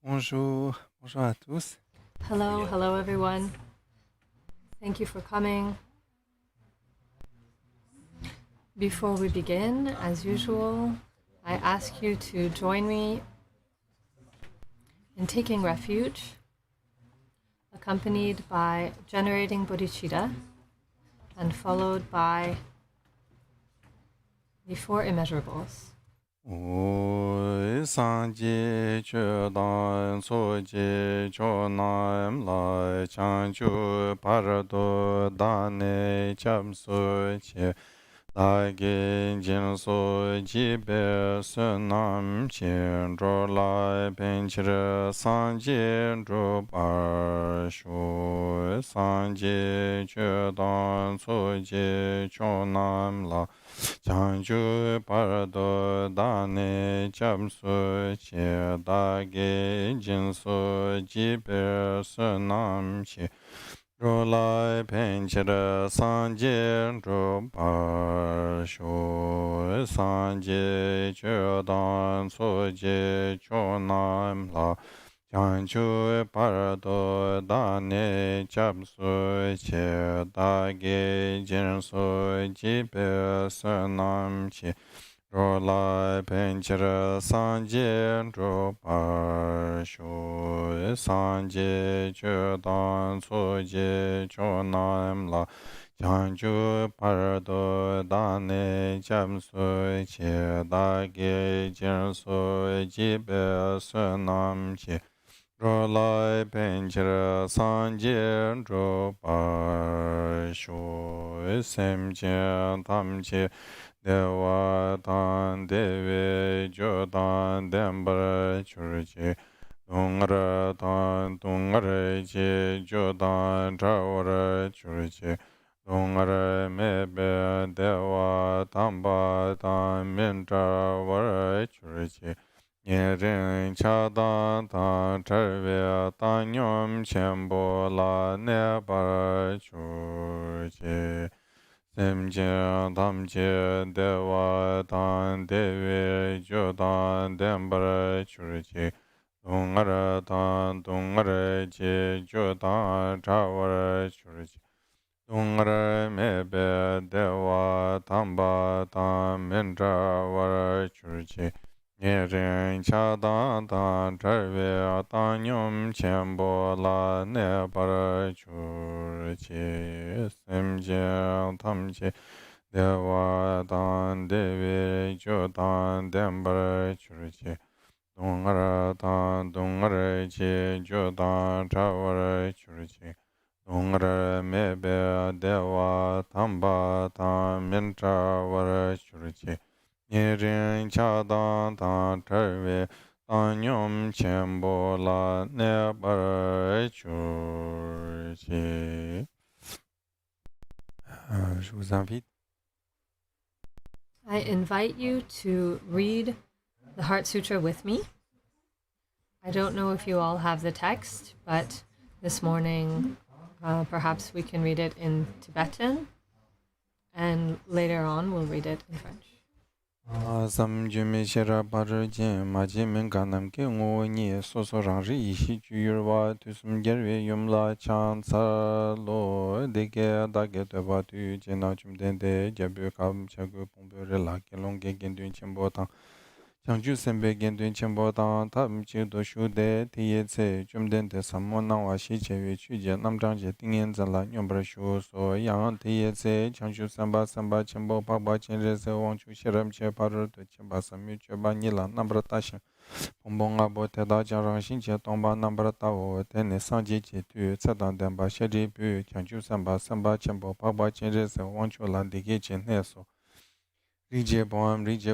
Bonjour, bonjour à tous. Hello everyone. Thank you for coming. Before we begin, as usual, I ask you to join me in taking refuge, accompanied by generating bodhicitta and followed by the four immeasurables. Wu san ji chu dan so ji cho nam la chan chu par do da ne cham so che da ge jin so ji be su nam chen ro la pen chir san ji ro par shu san ji chu dan so ji cho nam la Chanchu parado dane chamsu che dage jinsu jibe sunam che rolai penchira sanje rupa shu sanje chodan soje chonam la Chanchu parado dane chamsu che dage jinsu jibe sunam che rolai penchira sanje rupa shu sanje chodan soje chonam la Chanchu parado dane chamsu che dage jinsu jibe sunam che rolai penchira sanje rupa shu semche tamche dewa tan dewe jodan dembar churche dungra tan dungra che jodan trawara churche dungra mebe dewa tamba tan mintra vara churche Nyerin chadan tan charve tan nyom chenpo la nebar churche Semche tamche dewa tan dewe jodan dembar churche Dungara tan dungara che jodan chawar churche Dungara mebe dewa tamba tan mintra war churche Nyerin chadan tan charve tan nyom chenpo la nebar churche Semche tamche dewa tan dewe jodan dembar churche Dungara tan dungara che jodan chawar churche Dungara mebe dewa tamba tan mintra war churche Nyerin chadan tan charve tan nyom chenpo la nebar churche. Je vous invite. I invite you to read the Heart Sutra with me. I don't know if you all have the text, but this morning perhaps we can read it in Tibetan, and later on we'll read it in French. Samjume shira paru jen maji minganam ke ngo nye soso rangri ishi juyurwa tusum gerwe yumla chan sa lo deke dake toba tu jena chumdende jabu kam chagu pongpo rila ke longge gendun chenpo tang Changju sembe gendun chenpo tang tam chi do shu de tiye tse chumdende sammo nangwa shi chewe chu je namchang je tingyen zala nyombar shu so yang tiye tse changju samba samba chenpo pakpa chen re se wang chu shiram che paru to chenpa samyu cheba nila nambar tashin pombo nga bo te da jang rang shin che tongba nambar ta wo tenne sangji che tu tsadang denpa sheri pu changju samba samba chenpo pakpa chen re se wang chu la dike chen ne so Rije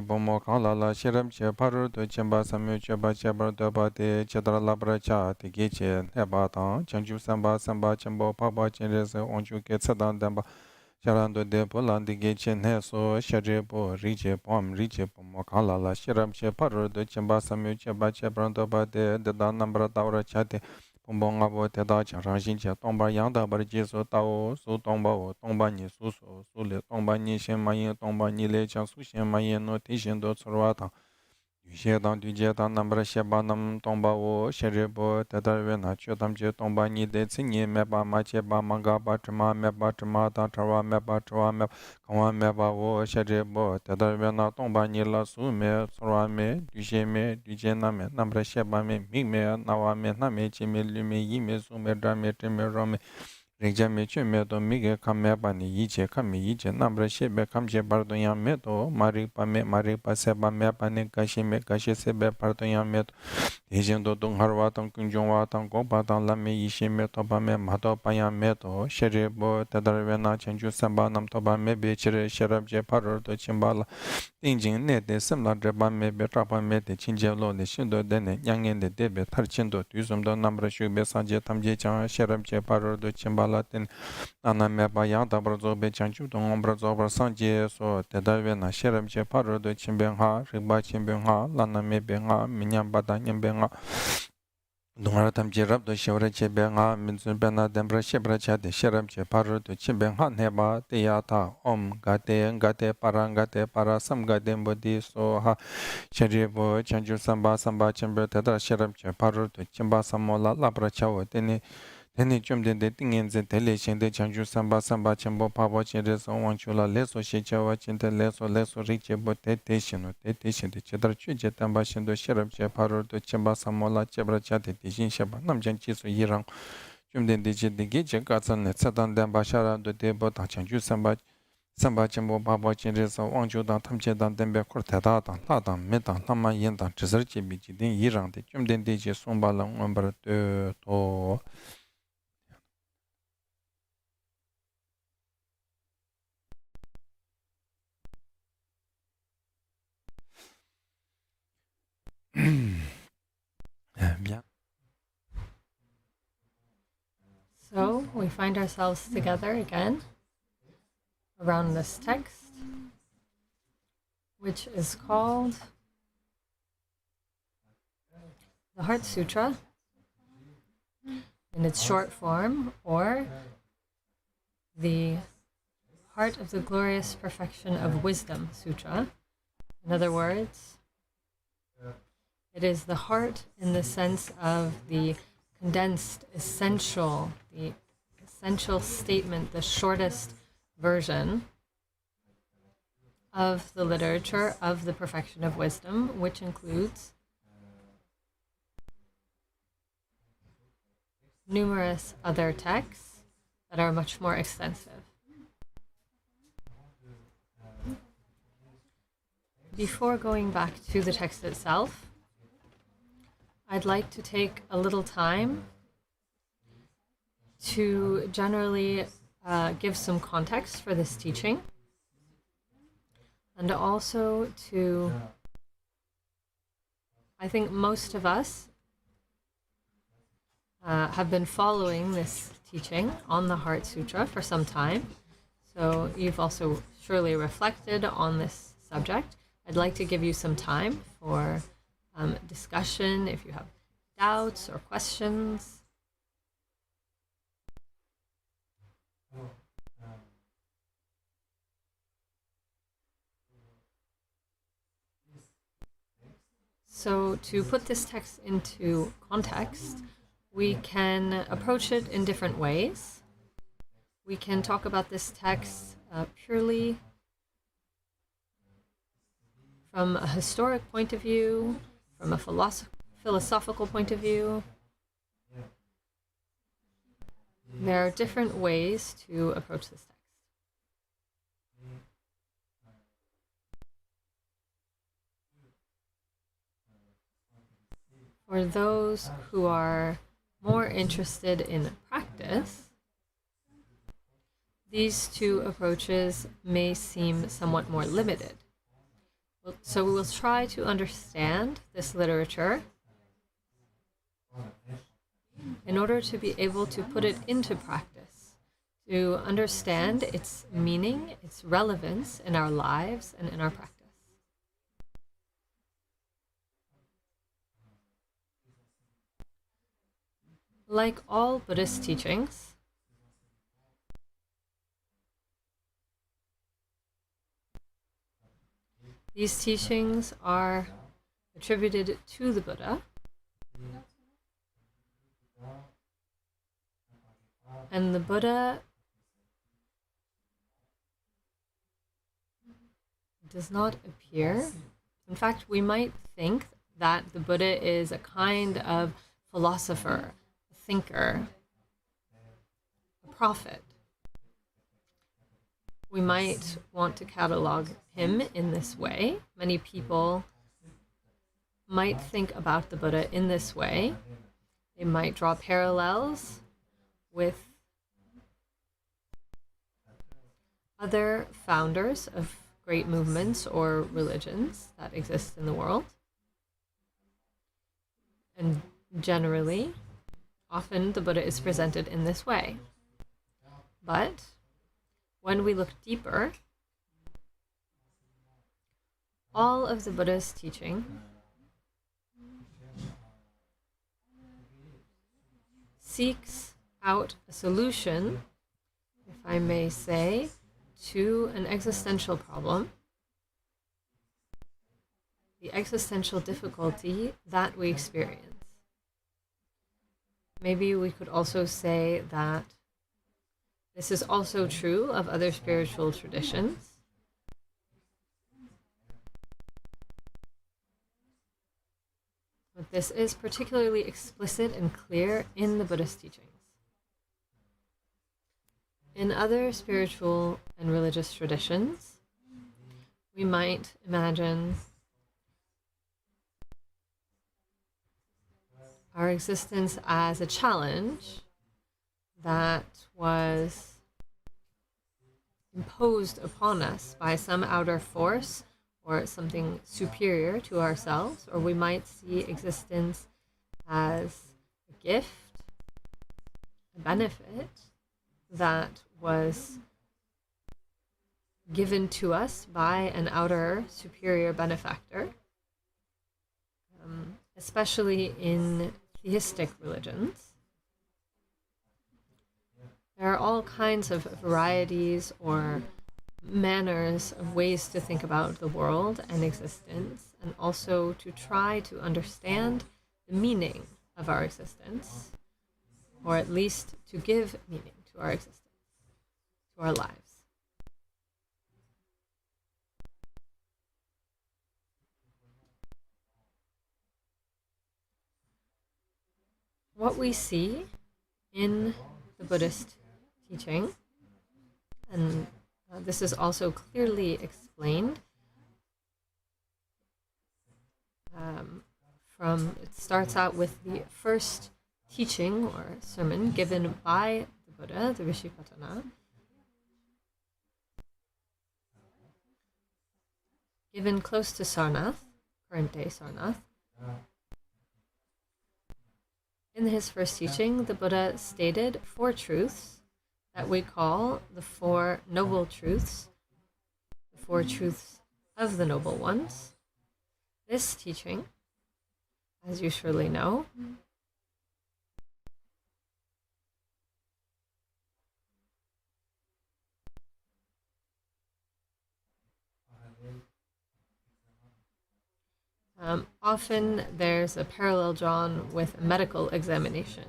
bomo kang la la shiram che paru to chenpa samyo cheba chebar do ba te chedra labra cha te ge che ne ba tang changju samba samba chenpo pakpa chen re se wang chu ke tsadang denpa Sharando de polan de ge chen ne so shari bo rije bomo kang la la shiram che paru do chenpa samyo cheba chebar do ba te de da nambra dawra cha te pombo nga bo te da chang rang shin che tongba yang da bar je so ta o su tongba o tongba ni su so su le tongba ni shen ma yin tongba ni le chang su shen ma yin no te shen do tsorwa tang Shedang du jedang nambra sheba nam tongba wo sherebo tadarwe na chodam je tongba ni de tsingi meba ma cheba manga ba trima meba trima ta trawa meba trawa meba kawa meba wo sherebo tadarwe na tongba ni la su me sorwa me du she me du je na me nambra sheba me mig me nawa me na me chi me lu me yi me su me dra me tri me ro me Rikja me chu me to mige kam me pa ni yi che kam mi yi che namra she be kam che bar to yang me to marik pa se pa me pa ni kashi me kashi se be par to yang me to Dejen do dung har wa tang kung jong wa tang gong pa tang la me yi she me to pa me ma to pa yang me to shere bo tadar we na chen chu sem ba nam to pa me be chere sherab je par to chen ba la ting jing ne de sem la dre ba me be tra pa me de chin je lo de shin do de ne yang en de be thar chen do tu zum do namra shu be sa je tam je chang sherab je par do chen ba la ten ana me ba yang da bra zo be chang chu dong bra zo bra sang je so te da we na sherab je par do chen ben ha ri ba chen ben ha la na me ben ha min nyam ba da nyam ben ha Dungara tam je rab do shevra che be nga min zun be na dembra shebra cha de sheram che par do chen ben ha ne ba te ya ta om ga te para sam ga de bo di so ha sheri bo chan ju sam ba chen be te da sheram che par do chen ba sam mo la bra cha wo te ni Teni chum den de tingen zen tele shen de chanju samba chen bo pa bo chen re so wang chu la le so she cha wa chen te le so ri che bo te shen no te shen de che dar chu je tam ba shen do sherab che paro do chen ba sam mo la che bra cha te shin she ba nam jan chi so yi rang chum den de je de ge che ka tsan ne tsa dan den ba sha ra do de bo ta chanju samba chen bo pa bo chen re so wang chu dan tham che dan den be khor te da dan la dan me dan la ma yen dan che che bi ji den yi rang de chum den de je som ba la ngom bra de to Bien. So we find ourselves together again around this text, which is called the Heart Sutra in its short form, or the Heart of the Glorious Perfection of Wisdom Sutra. In other words, it is the heart in the sense of the condensed, essential, the essential statement, the shortest version of the literature of the perfection of wisdom, which includes numerous other texts that are much more extensive. Before going back to the text itself, I'd like to take a little time to generally give some context for this teaching, and also to, I think most of us have been following this teaching on the Heart Sutra for some time, so you've also surely reflected on this subject. I'd like to give you some time for discussion if you have doubts or questions. So to put this text into context, we can approach it in different ways. We can talk about this text purely from a historic point of view, from a philosophical point of view. There are different ways to approach this text. For those who are more interested in practice, these two approaches may seem somewhat more limited. So we will try to understand this literature in order to be able to put it into practice, to understand its meaning, its relevance in our lives and in our practice. Like all Buddhist teachings, these teachings are attributed to the Buddha. And the Buddha does not appear. In fact, we might think that the Buddha is a kind of philosopher, a thinker, a prophet. We might want to catalog him in this way. Many people might think about the Buddha in this way. They might draw parallels with other founders of great movements or religions that exist in the world. And generally, often the Buddha is presented in this way. But when we look deeper, all of the Buddha's teaching seeks out a solution, if I may say, to an existential problem, the existential difficulty that we experience. Maybe we could also say that this is also true of other spiritual traditions. But this is particularly explicit and clear in the Buddhist teachings. In other spiritual and religious traditions, we might imagine our existence as a challenge that was imposed upon us by some outer force or something superior to ourselves, or we might see existence as a gift, a benefit that was given to us by an outer superior benefactor, especially in theistic religions. There are all kinds of varieties or manners of ways to think about the world and existence, and also to try to understand the meaning of our existence, or at least to give meaning to our existence, to our lives. What we see in the Buddhist teaching, and this is also clearly explained it starts out with the first teaching or sermon given by the Buddha, the Rishipatana, given close to Sarnath, current day Sarnath. In his first teaching, the Buddha stated 4 truths that we call the 4 noble truths, the 4 truths of the noble ones. This teaching, as you surely know, often there's a parallel drawn with a medical examination.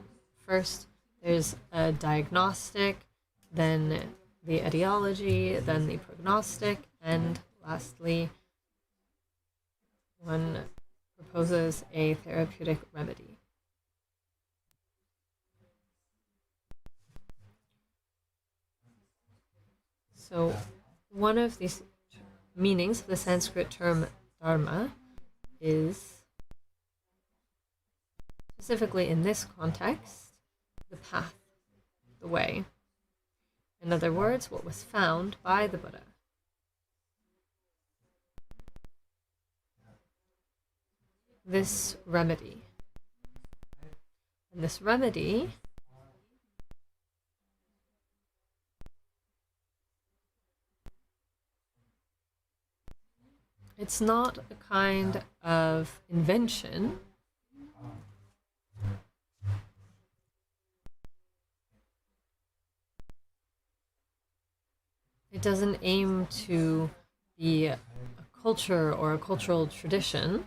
First, there's a diagnostic, then the etiology, then the prognostic, and lastly, one proposes a therapeutic remedy. So one of these meanings of the Sanskrit term dharma is, specifically in this context, the path, the way. In other words, what was found by the Buddha. This remedy. And this remedy it's not a kind of invention. It doesn't aim to be a culture or a cultural tradition.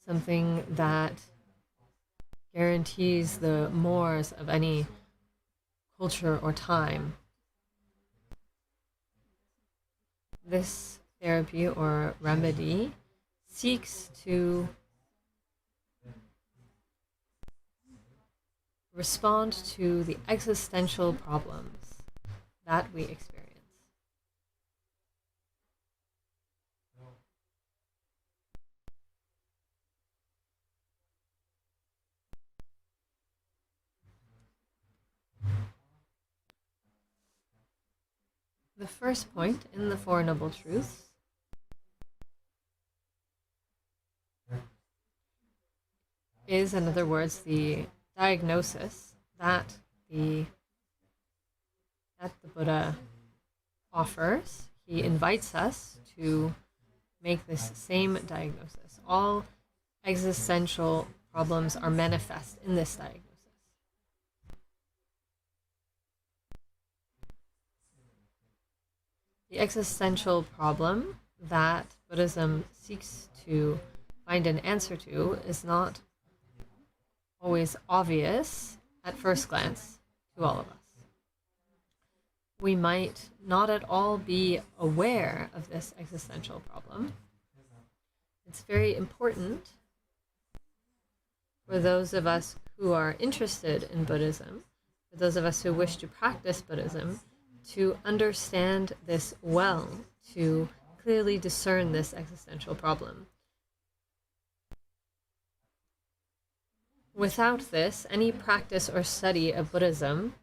something that guarantees the mores of any culture or time. This therapy or remedy seeks to respond to the existential problems that we experience. The first point in the Four Noble Truths is, in other words, the diagnosis that the Buddha offers. He invites us to make this same diagnosis. All existential problems are manifest in this diagnosis. The existential problem that Buddhism seeks to find an answer to is not always obvious at first glance to all of us. We might not at all be aware of this existential problem. It's very important for those of us who are interested in Buddhism, for those of us who wish to practice Buddhism, to understand this well, to clearly discern this existential problem. Without this, any practice or study of Buddhism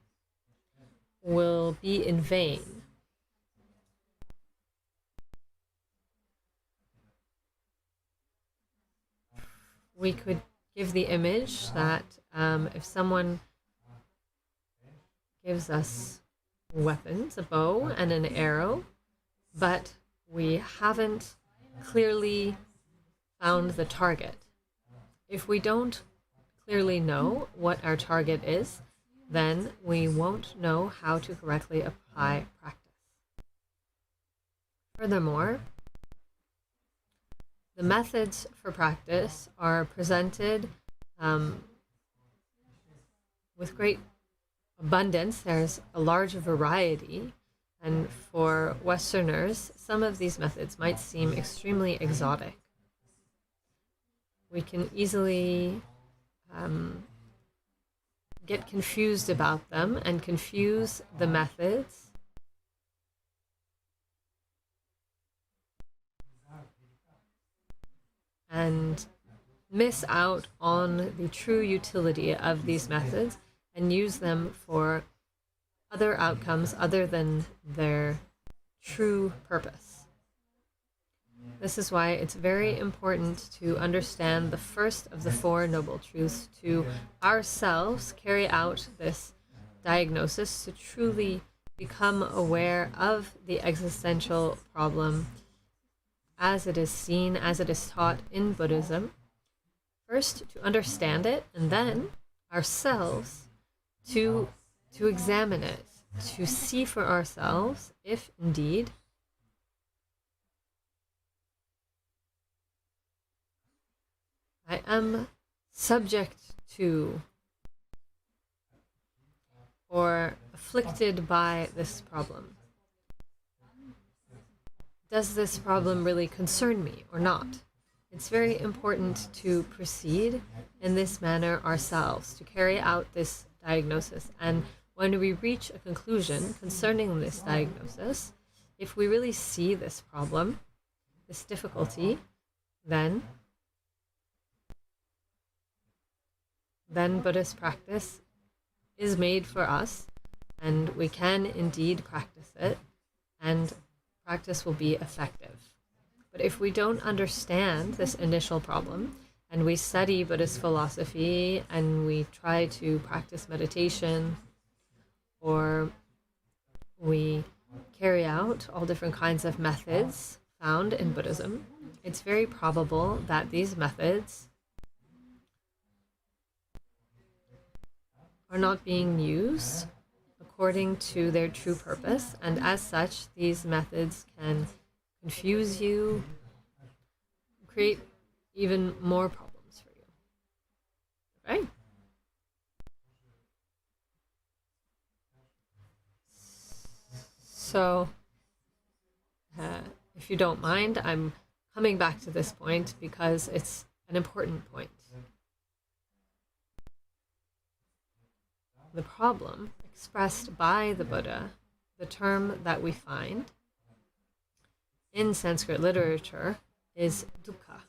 will be in vain. We could give the image that if someone gives us weapons, a bow and an arrow, but we haven't clearly found the target. If we don't clearly know what our target is, then we won't know how to correctly apply practice. Furthermore, the methods for practice are presented with great abundance. There's a large variety, and for Westerners, some of these methods might seem extremely exotic. We can easily get confused about them and confuse the methods and miss out on the true utility of these methods and use them for other outcomes other than their true purpose. This is why it's very important to understand the first of the Four Noble Truths, to ourselves carry out this diagnosis, to truly become aware of the existential problem as it is seen, as it is taught in Buddhism. First, to understand it, and then ourselves to examine it, to see for ourselves if indeed I am subject to or afflicted by this problem. Does this problem really concern me or not? It's very important to proceed in this manner ourselves, to carry out this diagnosis. And when we reach a conclusion concerning this diagnosis, if we really see this problem, this difficulty, then Buddhist practice is made for us, and we can indeed practice it, and practice will be effective. But if we don't understand this initial problem, and we study Buddhist philosophy, and we try to practice meditation, or we carry out all different kinds of methods found in Buddhism, it's very probable that these methods are not being used according to their true purpose, and as such, these methods can confuse you, create even more problems. right? So, if you don't mind, I'm coming back to this point because it's an important point. The problem expressed by the Buddha, the term that we find in Sanskrit literature, is dukkha.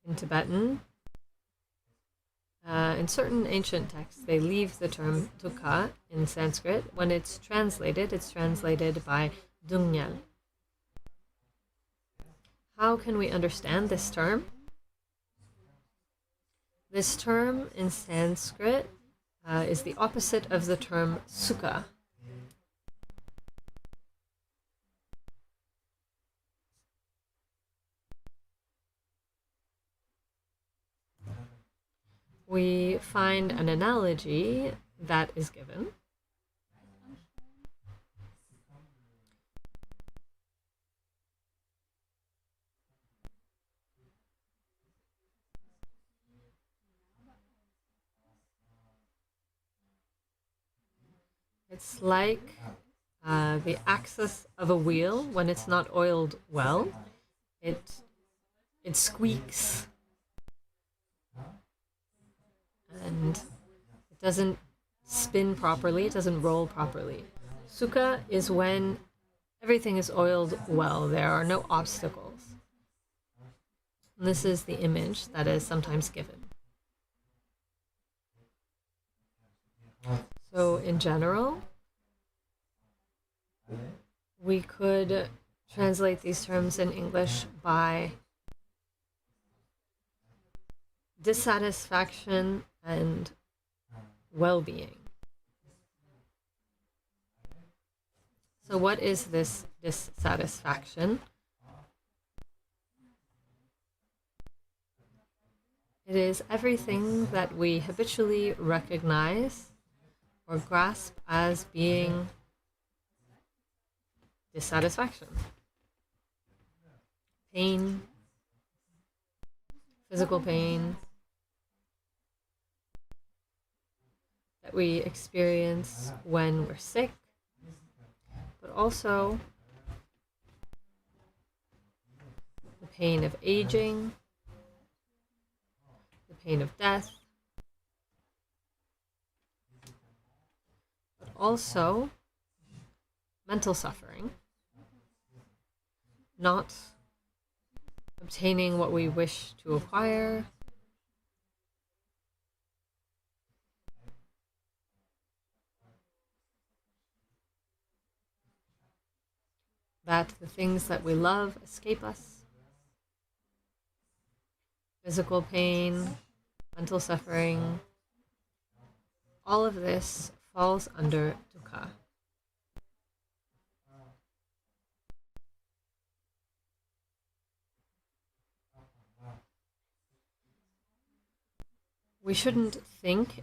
In Tibetan, in certain ancient texts, they leave the term dukkha in Sanskrit. When it's translated by dungyal. How can we understand this term? This term in Sanskrit is the opposite of the term sukha. We find an analogy that is given. It's like the axis of a wheel. When it's not oiled well, it squeaks and it doesn't spin properly, it doesn't roll properly. Sukha is when everything is oiled well, there are no obstacles. And this is the image that is sometimes given. So in general, we could translate these terms in English by dissatisfaction and well-being. So what is this dissatisfaction? It is everything that we habitually recognize or grasp as being dissatisfaction. Pain, physical pain that we experience when we're sick, but also the pain of aging, the pain of death, but also mental suffering, not obtaining what we wish to acquire, that the things that we love escape us, physical pain, mental suffering, all of this falls under dukkha. We shouldn't think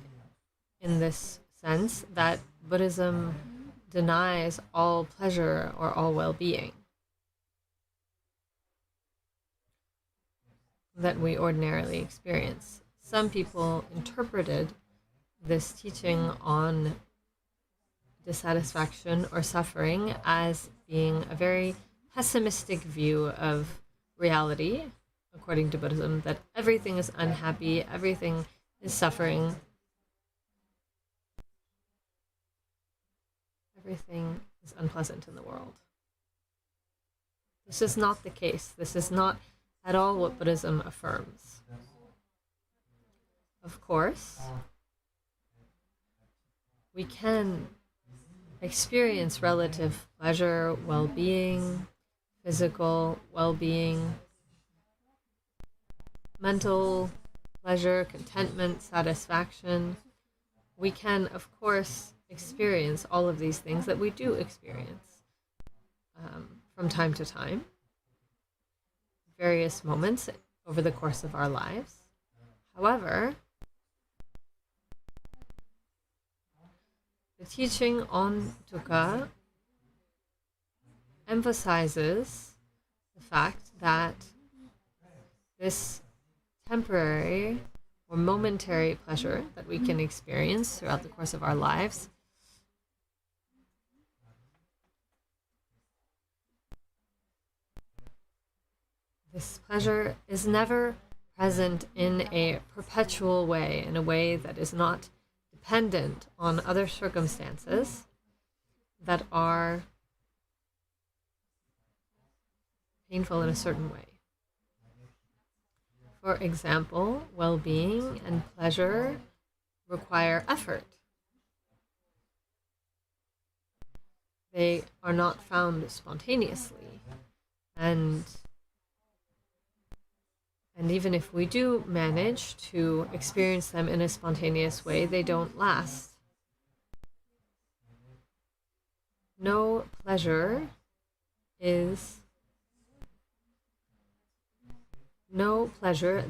in this sense that Buddhism denies all pleasure or all well-being that we ordinarily experience. Some people interpreted this teaching on dissatisfaction or suffering as being a very pessimistic view of reality, according to Buddhism, that everything is unhappy, everything is suffering, everything is unpleasant in the world. This is not the case. This is not at all what Buddhism affirms. Of course, we can experience relative pleasure, well-being, physical well-being, mental pleasure, contentment, satisfaction. We can, of course, experience all of these things that we do experience from time to time, various moments over the course of our lives. However, the teaching on dukkha emphasizes the fact that this temporary or momentary pleasure that we can experience throughout the course of our lives, this pleasure is never present in a perpetual way, in a way that is not dependent on other circumstances that are painful in a certain way. For example, well-being and pleasure require effort. They are not found spontaneously. And even if we do manage to experience them in a spontaneous way, they don't last. No pleasure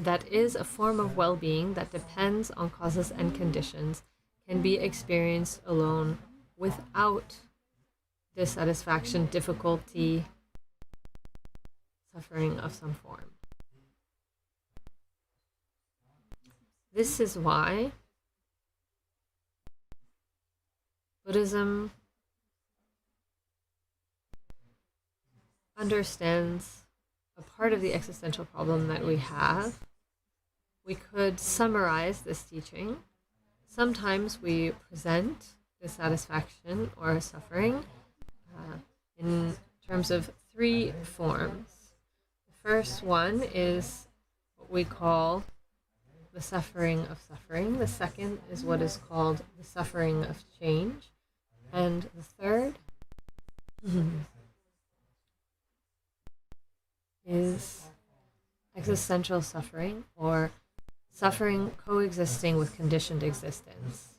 that is a form of well-being that depends on causes and conditions can be experienced alone without dissatisfaction, difficulty, suffering of some form. This is why Buddhism understands a part of the existential problem that we have. We could summarize this teaching. Sometimes we present dissatisfaction or suffering in terms of three forms. The first one is what we call the suffering of suffering. The second is what is called the suffering of change. And the third is existential suffering, or suffering coexisting with conditioned existence.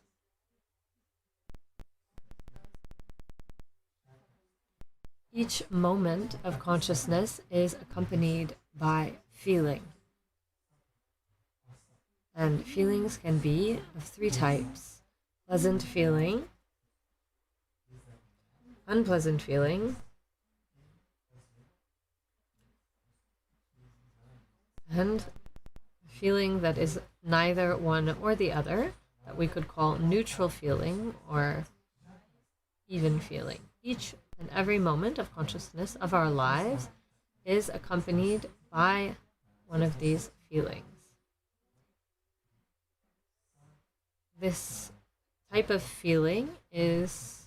Each moment of consciousness is accompanied by feeling. And feelings can be of three types: pleasant feeling, unpleasant feeling, and feeling that is neither one or the other, that we could call neutral feeling or even feeling. Each and every moment of consciousness of our lives is accompanied by one of these feelings. This type of feeling is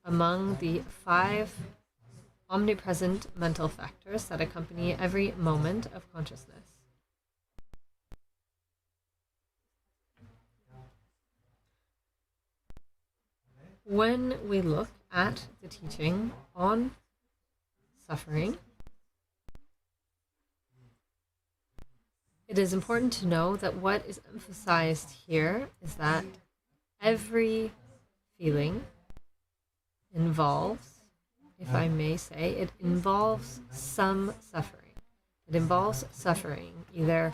among the 5 omnipresent mental factors that accompany every moment of consciousness. When we look at the teaching on suffering, it is important to know that what is emphasized here is that every feeling involves, if I may say, it involves some suffering. It involves suffering, either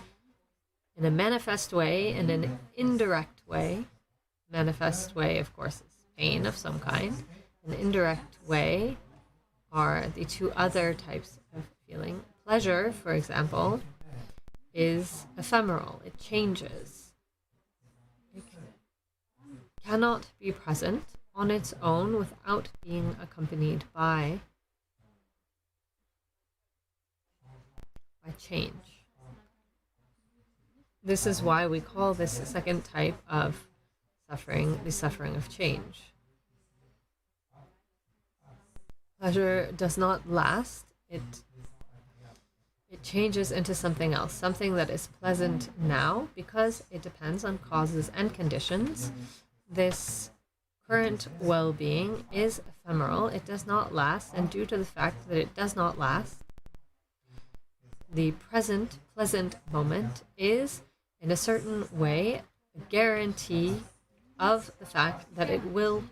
in a manifest way, in an indirect way. Manifest way, of course, is pain of some kind. An indirect way are the two other types of feeling. Pleasure, for example, is ephemeral. It changes. It cannot be present on its own without being accompanied by change. This is why we call this second type of suffering the suffering of change. Pleasure does not last. It changes into something else, something that is pleasant now because it depends on causes and conditions. This current well-being is ephemeral. It does not last, and due to the fact that it does not last, the present pleasant moment is, in a certain way, a guarantee of the fact that it will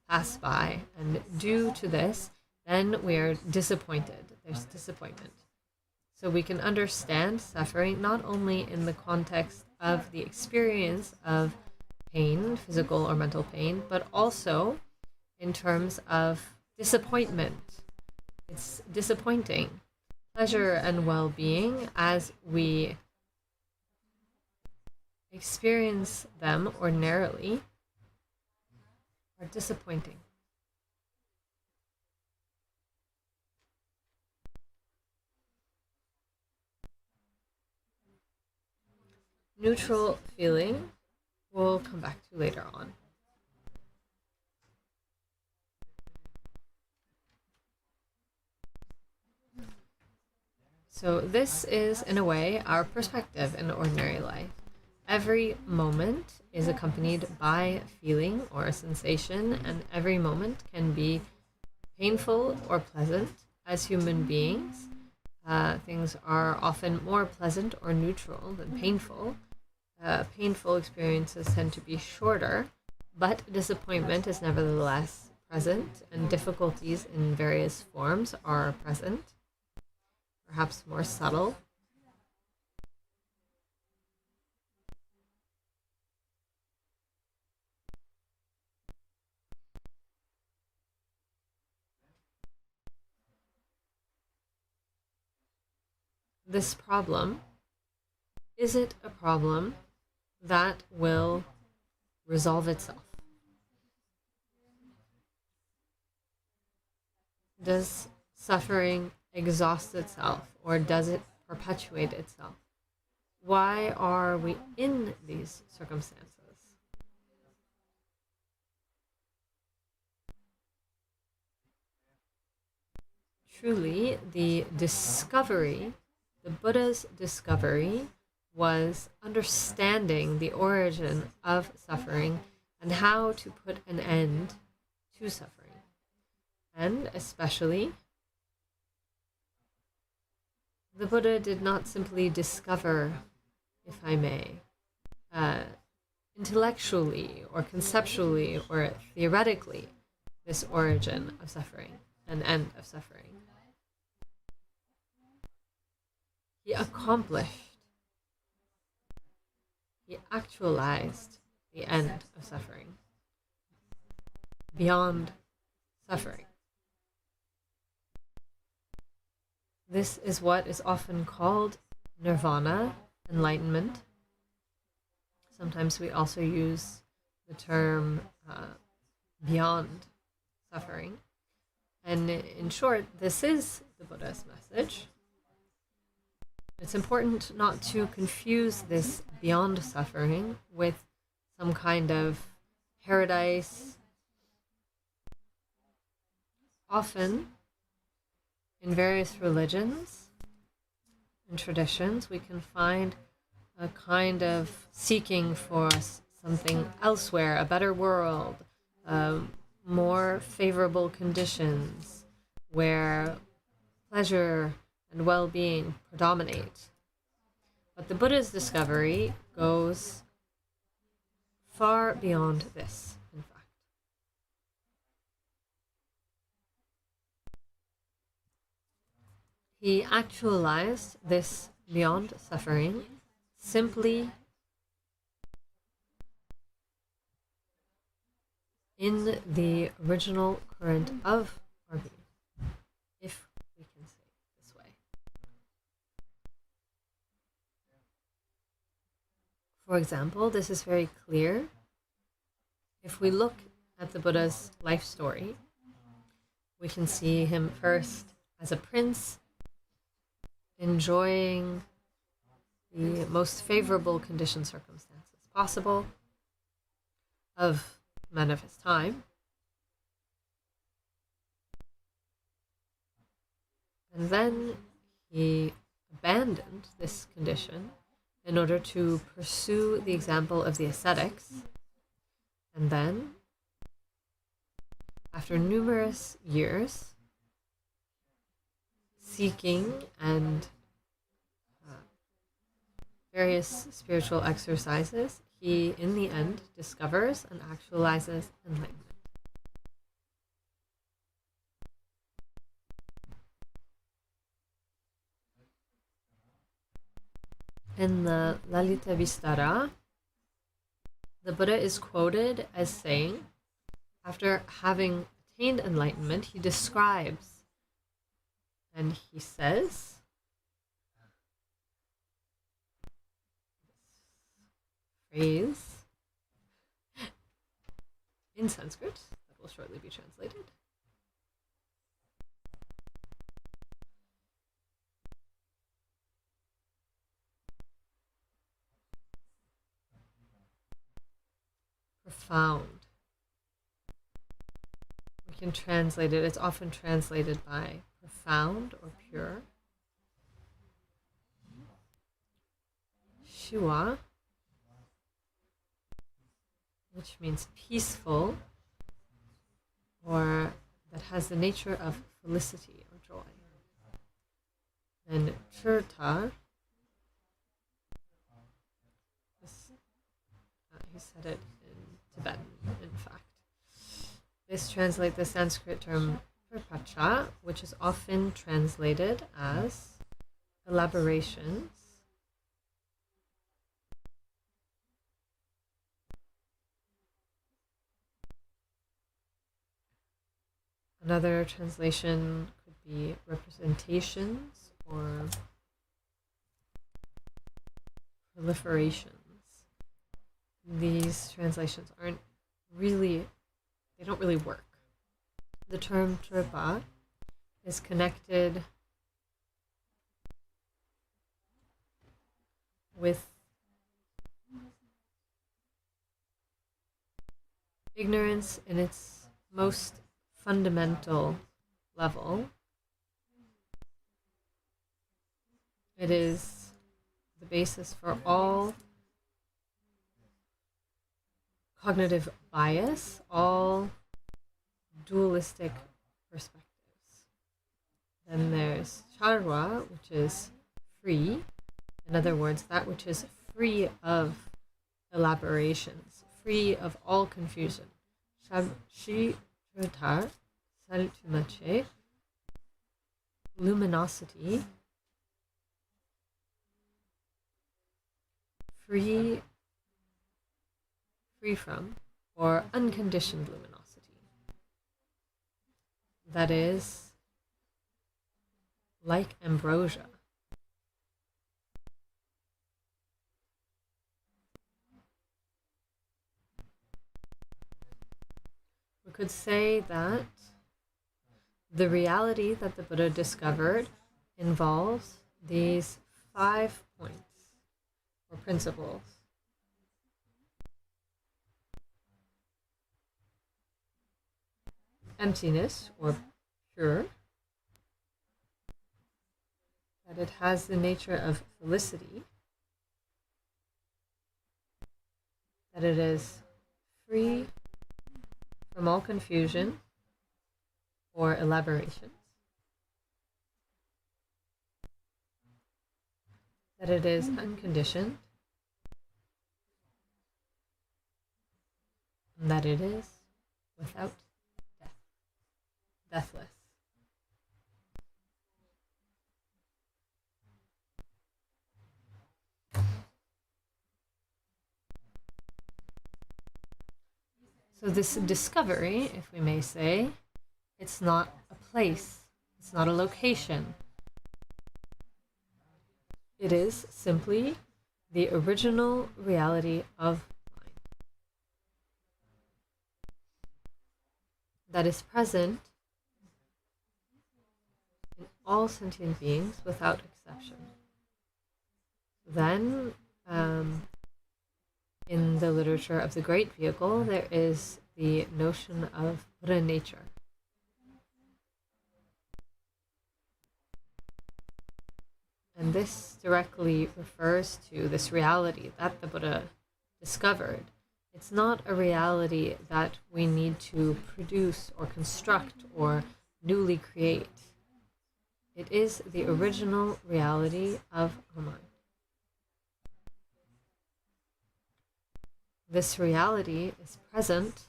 pass by. And due to this, then we are disappointed. There's disappointment. So we can understand suffering not only in the context of the experience of pain, physical or mental pain, but also in terms of disappointment. It's disappointing. Pleasure and well-being, as we experience them ordinarily are disappointing. Neutral feeling we'll come back to later on. So this is, in a way, our perspective in ordinary life. Every moment is accompanied by feeling or a sensation, and every moment can be painful or pleasant. As human beings, things are often more pleasant or neutral than painful. Painful experiences tend to be shorter, but disappointment is nevertheless present, and difficulties in various forms are present, perhaps more subtle. This problem, is it a problem that will resolve itself? Does suffering exhaust itself, or does it perpetuate itself? Why are we in these circumstances? Truly, the Buddha's discovery was understanding the origin of suffering and how to put an end to suffering. And especially, the Buddha did not simply discover, if I may, intellectually or conceptually or theoretically this origin of suffering, an end of suffering. He accomplished, he actualized the end of suffering, beyond suffering. This is what is often called nirvana, enlightenment. Sometimes we also use the term beyond suffering. And in short, this is the Buddha's message. It's important not to confuse this beyond suffering with some kind of paradise. Often, in various religions and traditions, we can find a kind of seeking for something elsewhere, a better world, more favorable conditions where pleasure and well-being predominate. But the Buddha's discovery goes far beyond this, in fact. He actualized this beyond suffering simply in the original current of our being, if we can say it this way. For example, this is very clear if we look at the Buddha's life story. We can see him first as a prince, enjoying the most favorable conditions, circumstances possible of men of his time. And then he abandoned this condition in order to pursue the example of the ascetics. And then, after numerous years seeking and various spiritual exercises, he, in the end, discovers and actualizes enlightenment. In the Lalita Vistara, the Buddha is quoted as saying, after having attained enlightenment, he describes and he says, phrase in Sanskrit that will shortly be translated. Profound. We can translate it, it's often translated by profound or pure. Shua, which means peaceful, or that has the nature of felicity or joy. And Churta, he said it in Tibetan, in fact. This translates the Sanskrit term prapacha, which is often translated as elaborations. Another translation could be representations or proliferations. These translations they don't really work. The term Trpa is connected with ignorance in its most fundamental level. It is the basis for all cognitive bias, all dualistic perspectives. Then there's charva, which is free. In other words, that which is free of elaborations, free of all confusion. Shi Rutar Saltumache, luminosity, free from, or unconditioned luminosity. That is like ambrosia. We could say that the reality that the Buddha discovered involves these 5 points or principles. Emptiness, or pure, that it has the nature of felicity, that it is free from all confusion or elaborations, that it is unconditioned, and that it is without death, deathless. So this discovery, if we may say, it's not a place, it's not a location. It is simply the original reality of mind that is present in all sentient beings without exception. Then, in the literature of the Great Vehicle, there is the notion of Buddha nature. And this directly refers to this reality that the Buddha discovered. It's not a reality that we need to produce or construct or newly create. It is the original reality of our mind. This reality is present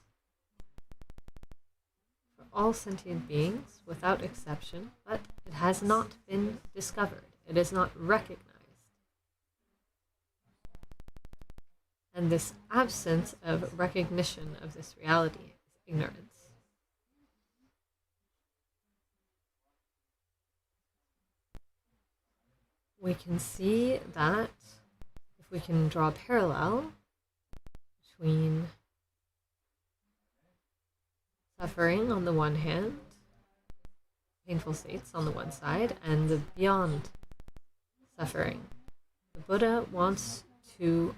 for all sentient beings without exception, but it has not been discovered. It is not recognized. And this absence of recognition of this reality is ignorance. We can see that if we can draw a parallel between suffering on the one hand, painful states on the one side, and the beyond suffering. The Buddha wants to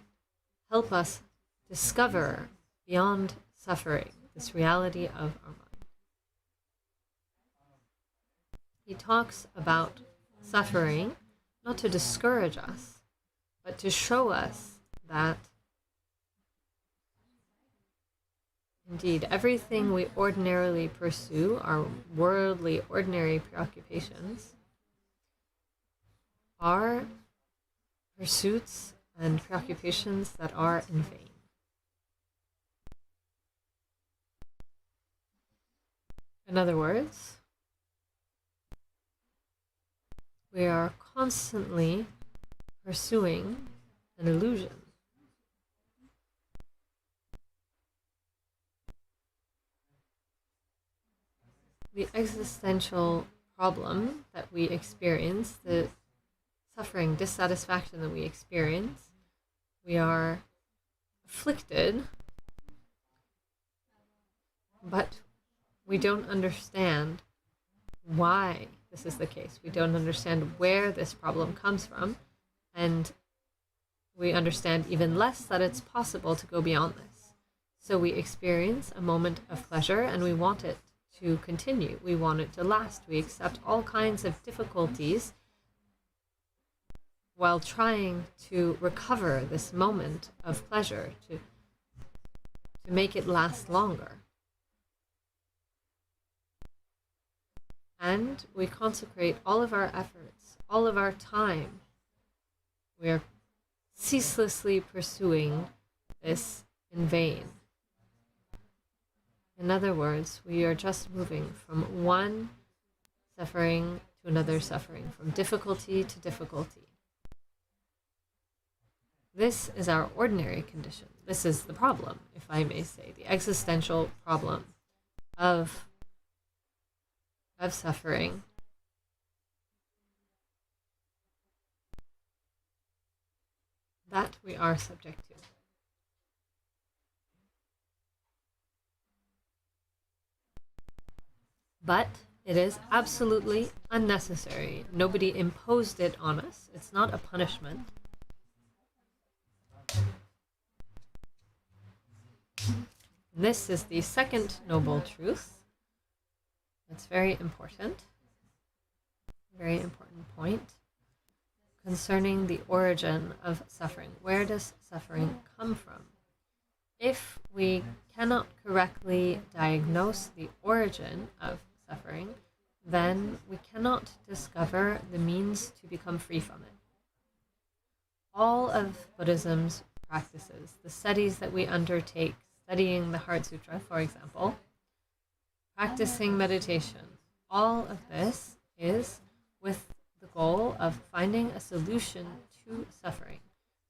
help us discover beyond suffering, this reality of our mind. He talks about suffering not to discourage us, but to show us that indeed everything we ordinarily pursue, our worldly, ordinary preoccupations, are pursuits and preoccupations that are in vain. In other words, we are constantly pursuing an illusion. The existential problem that we experience, the suffering, dissatisfaction that we experience, we are afflicted, but we don't understand why this is the case. We don't understand where this problem comes from, and we understand even less that it's possible to go beyond this. So we experience a moment of pleasure and we want it to continue. We want it to last. We accept all kinds of difficulties while trying to recover this moment of pleasure, to make it last longer. And we consecrate all of our efforts, all of our time. We are ceaselessly pursuing this in vain. In other words, we are just moving from one suffering to another suffering, from difficulty to difficulty. This is our ordinary condition. This is the problem, if I may say, the existential problem of suffering. That we are subject to. But it is absolutely unnecessary. Nobody imposed it on us. It's not a punishment. This is the second noble truth. It's very important point concerning the origin of suffering. Where does suffering come from? If we cannot correctly diagnose the origin of suffering, then we cannot discover the means to become free from it. All of Buddhism's practices, the studies that we undertake, studying the Heart Sutra, for example, practicing meditation, all of this is with the goal of finding a solution to suffering.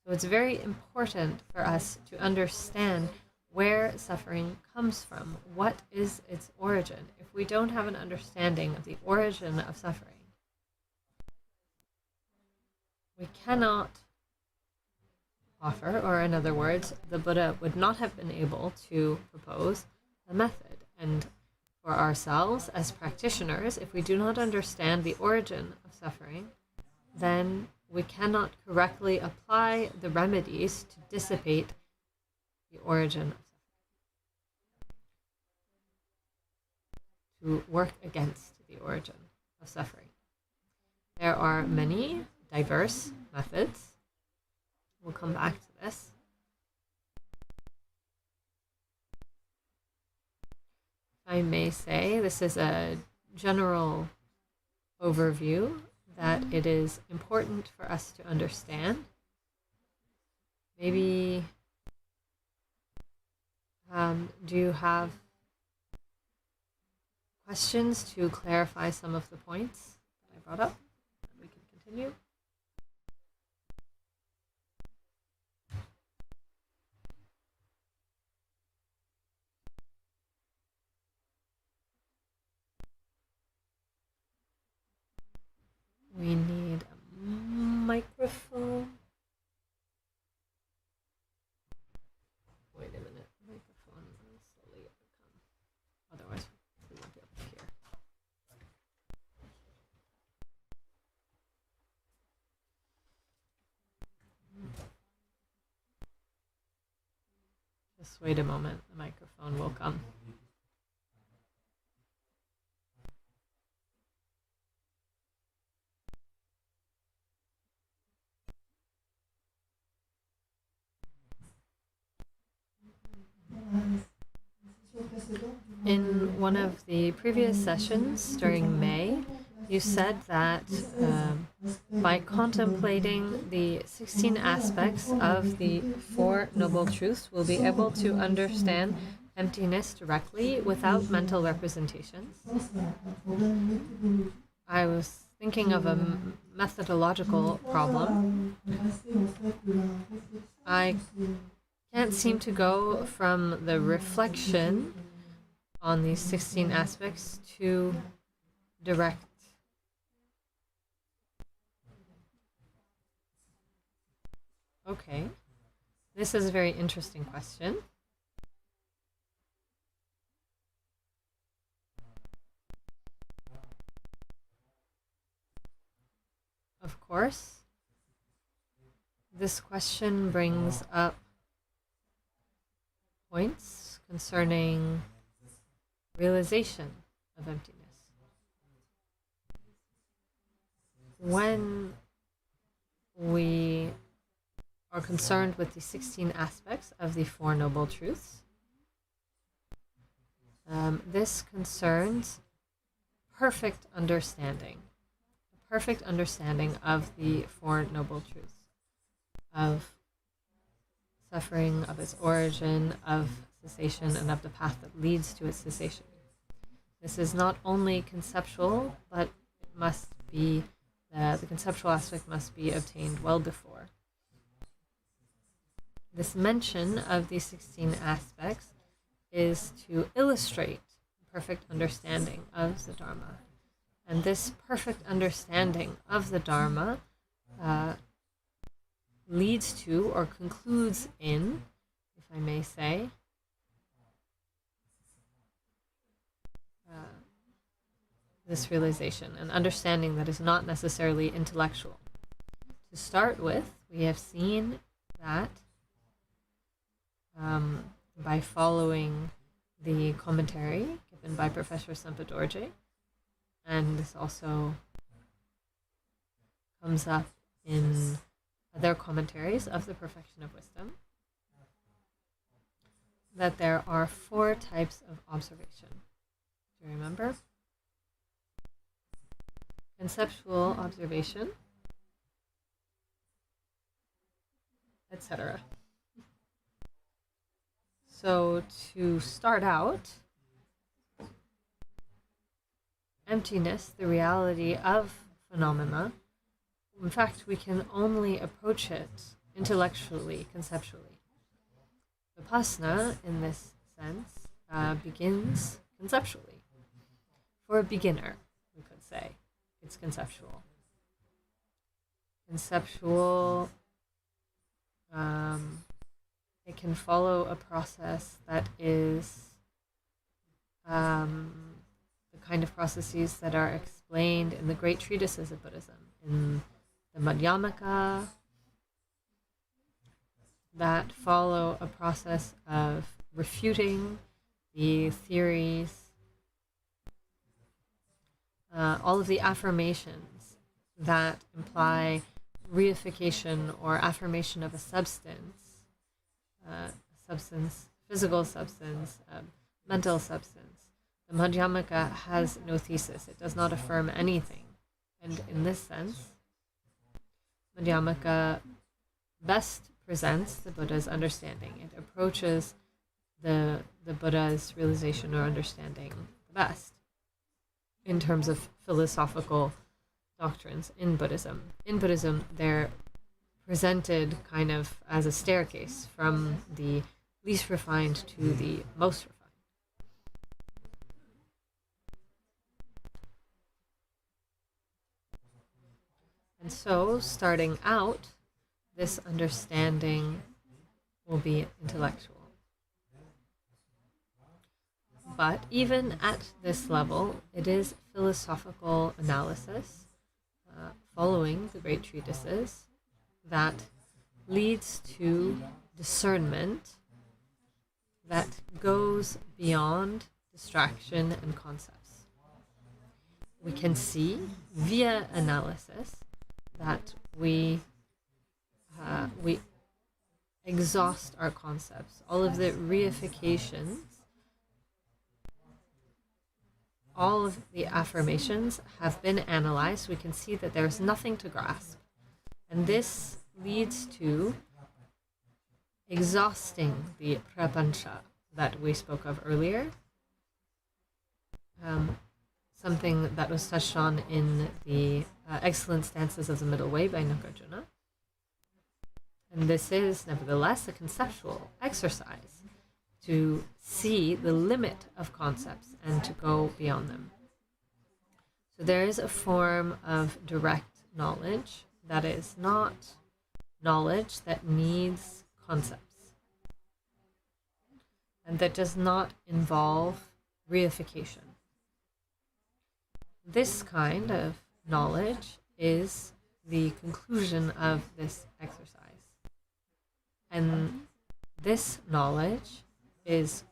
So it's very important for us to understand where suffering comes from. What is its origin? If we don't have an understanding of the origin of suffering, we cannot offer, or in other words, the Buddha would not have been able to propose a method. And for ourselves as practitioners, if we do not understand the origin of suffering, then we cannot correctly apply the remedies to dissipate the origin of suffering, to work against the origin of suffering. There are many diverse methods. We'll come back to this. I may say this is a general overview that it is important for us to understand. Maybe do you have questions to clarify some of the points that I brought up? We can continue. We need a microphone. Wait a minute. Just wait a moment, the microphone will come. In one of the previous sessions during May, you said that by contemplating the 16 aspects of the Four Noble Truths, we'll be able to understand emptiness directly without mental representations. I was thinking of a methodological problem. I can't seem to go from the reflection on these 16 aspects to direct. Okay, this is a very interesting question. Of course, this question brings up points concerning realization of emptiness. When we are concerned with the 16 aspects of the Four Noble Truths, this concerns perfect understanding of the Four Noble Truths, of suffering, of its origin, of cessation, and of the path that leads to its cessation. This is not only conceptual, but it must be, the conceptual aspect must be obtained well before. This mention of these 16 aspects is to illustrate perfect understanding of the Dharma. And this perfect understanding of the Dharma leads to, or concludes in, if I may say, this realization, an understanding that is not necessarily intellectual. To start with, we have seen that by following the commentary given by Professor Sampa Dorje, and this also comes up in other commentaries of the Perfection of Wisdom, that there are 4 types of observation. Do you remember? Conceptual observation, etc. So to start out, emptiness, the reality of phenomena, in fact, we can only approach it intellectually, conceptually. Vipassana, in this sense, begins conceptually. For a beginner, we could say, it's conceptual. Conceptual, it can follow a process that is the kind of processes that are explained in the great treatises of Buddhism, in the Madhyamaka, that follow a process of refuting the theories, all of the affirmations that imply reification or affirmation of a substance, physical substance, mental substance. The Madhyamaka has no thesis. It does not affirm anything. And in this sense, Madhyamaka best presents the Buddha's understanding. It approaches the Buddha's realization or understanding the best in terms of philosophical doctrines in Buddhism. In Buddhism, they're presented kind of as a staircase from the least refined to the most refined. And so, starting out, this understanding will be intellectual. But even at this level, it is philosophical analysis, following the great treatises, that leads to discernment that goes beyond distraction and concepts. We can see via analysis that we exhaust our concepts. All of the reifications, all of the affirmations have been analyzed. We can see that there's nothing to grasp. And this leads to exhausting the prapancha that we spoke of earlier. Something that was touched on in the Excellent Stances of the Middle Way by Nagarjuna. And this is, nevertheless, a conceptual exercise to see the limit of concepts and to go beyond them. So there is a form of direct knowledge that is not knowledge that needs concepts, and that does not involve reification. This kind of knowledge is the conclusion of this exercise. And this knowledge is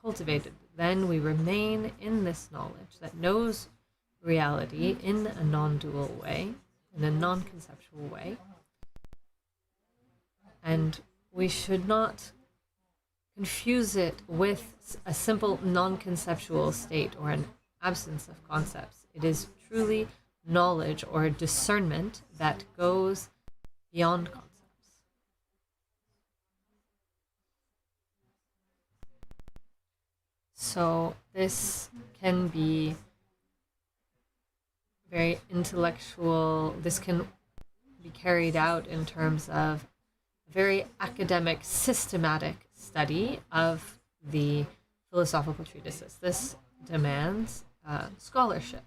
cultivated. Then we remain in this knowledge that knows reality in a non-dual way, in a non-conceptual way. And we should not confuse it with a simple non-conceptual state or an absence of concepts. It is truly knowledge or discernment that goes beyond concepts. So this can be very intellectual. This can be carried out in terms of a very academic, systematic study of the philosophical treatises. This demands scholarship.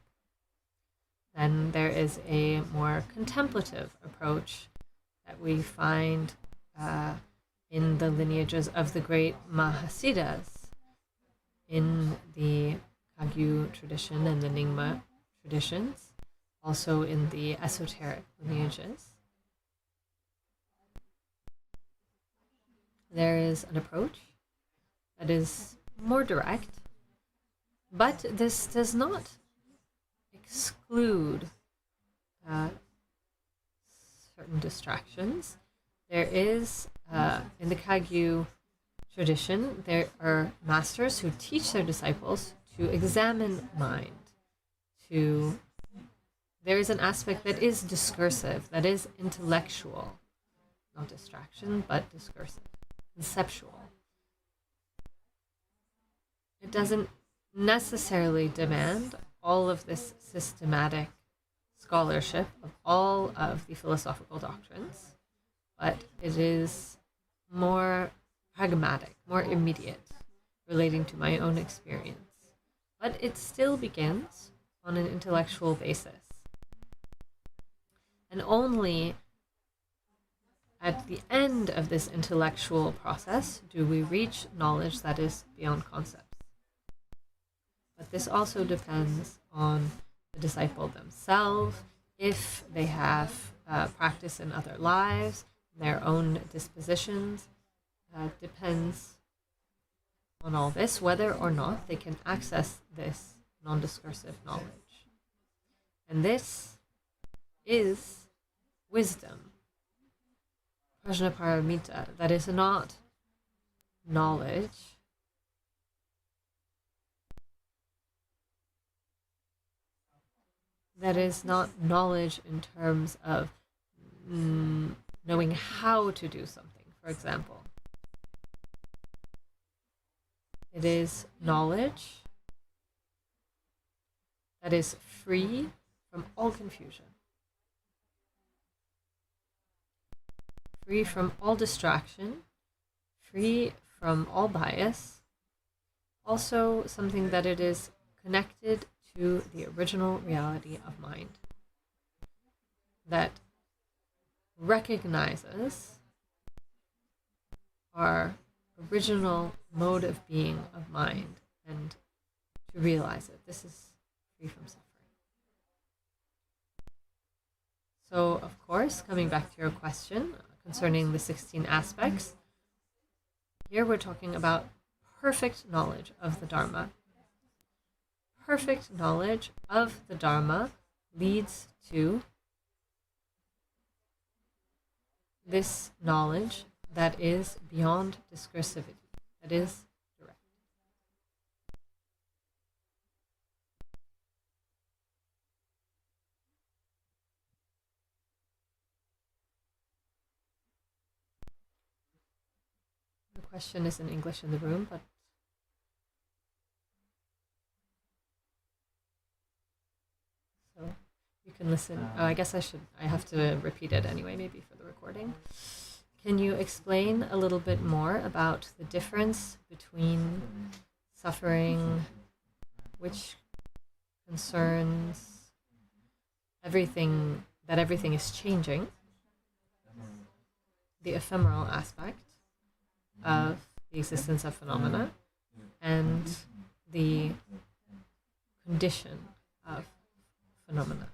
Then there is a more contemplative approach that we find in the lineages of the great Mahasiddhas, in the Kagyu tradition and the Nyingma traditions, also in the esoteric lineages. There is an approach that is more direct, but this does not exclude certain distractions. There is, in the Kagyu tradition, there are masters who teach their disciples to examine mind. There is an aspect that is discursive, that is intellectual, not distraction, but discursive, conceptual. It doesn't necessarily demand all of this systematic scholarship of all of the philosophical doctrines, but it is more pragmatic, more immediate, relating to my own experience. But it still begins on an intellectual basis. And only at the end of this intellectual process do we reach knowledge that is beyond concepts. But this also depends on the disciple themselves, if they have practice in other lives, their own dispositions. Depends on all this, whether or not they can access this non-discursive knowledge. And this is wisdom, prajnaparamita, that is not knowledge. That is not knowledge in terms of knowing how to do something, for example. It is knowledge that is free from all confusion, free from all distraction, free from all bias, also something that it is connected to the original reality of mind, that recognizes our original mode of being of mind, and to realize it. This is free from suffering. So, of course, coming back to your question concerning the 16 aspects, here we're talking about perfect knowledge of the Dharma. Perfect knowledge of the Dharma leads to this knowledge that is beyond discursivity, that is direct. The question is in English in the room, but so you can listen. Oh, I guess I have to repeat it anyway, maybe for the recording. Can you explain a little bit more about the difference between suffering, which concerns everything, that everything is changing, the ephemeral aspect of the existence of phenomena, and the condition of phenomena?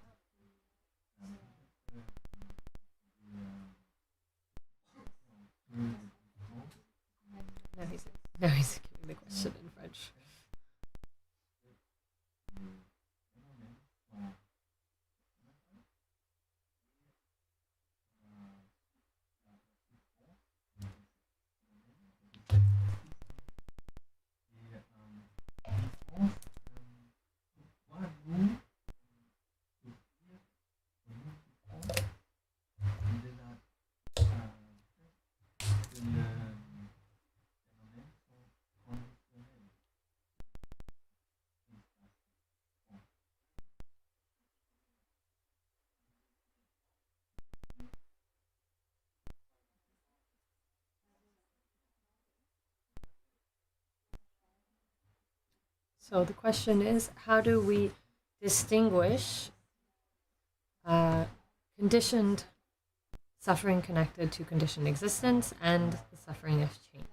Now he's giving the question in French. So the question is, how do we distinguish conditioned suffering connected to conditioned existence and the suffering of change?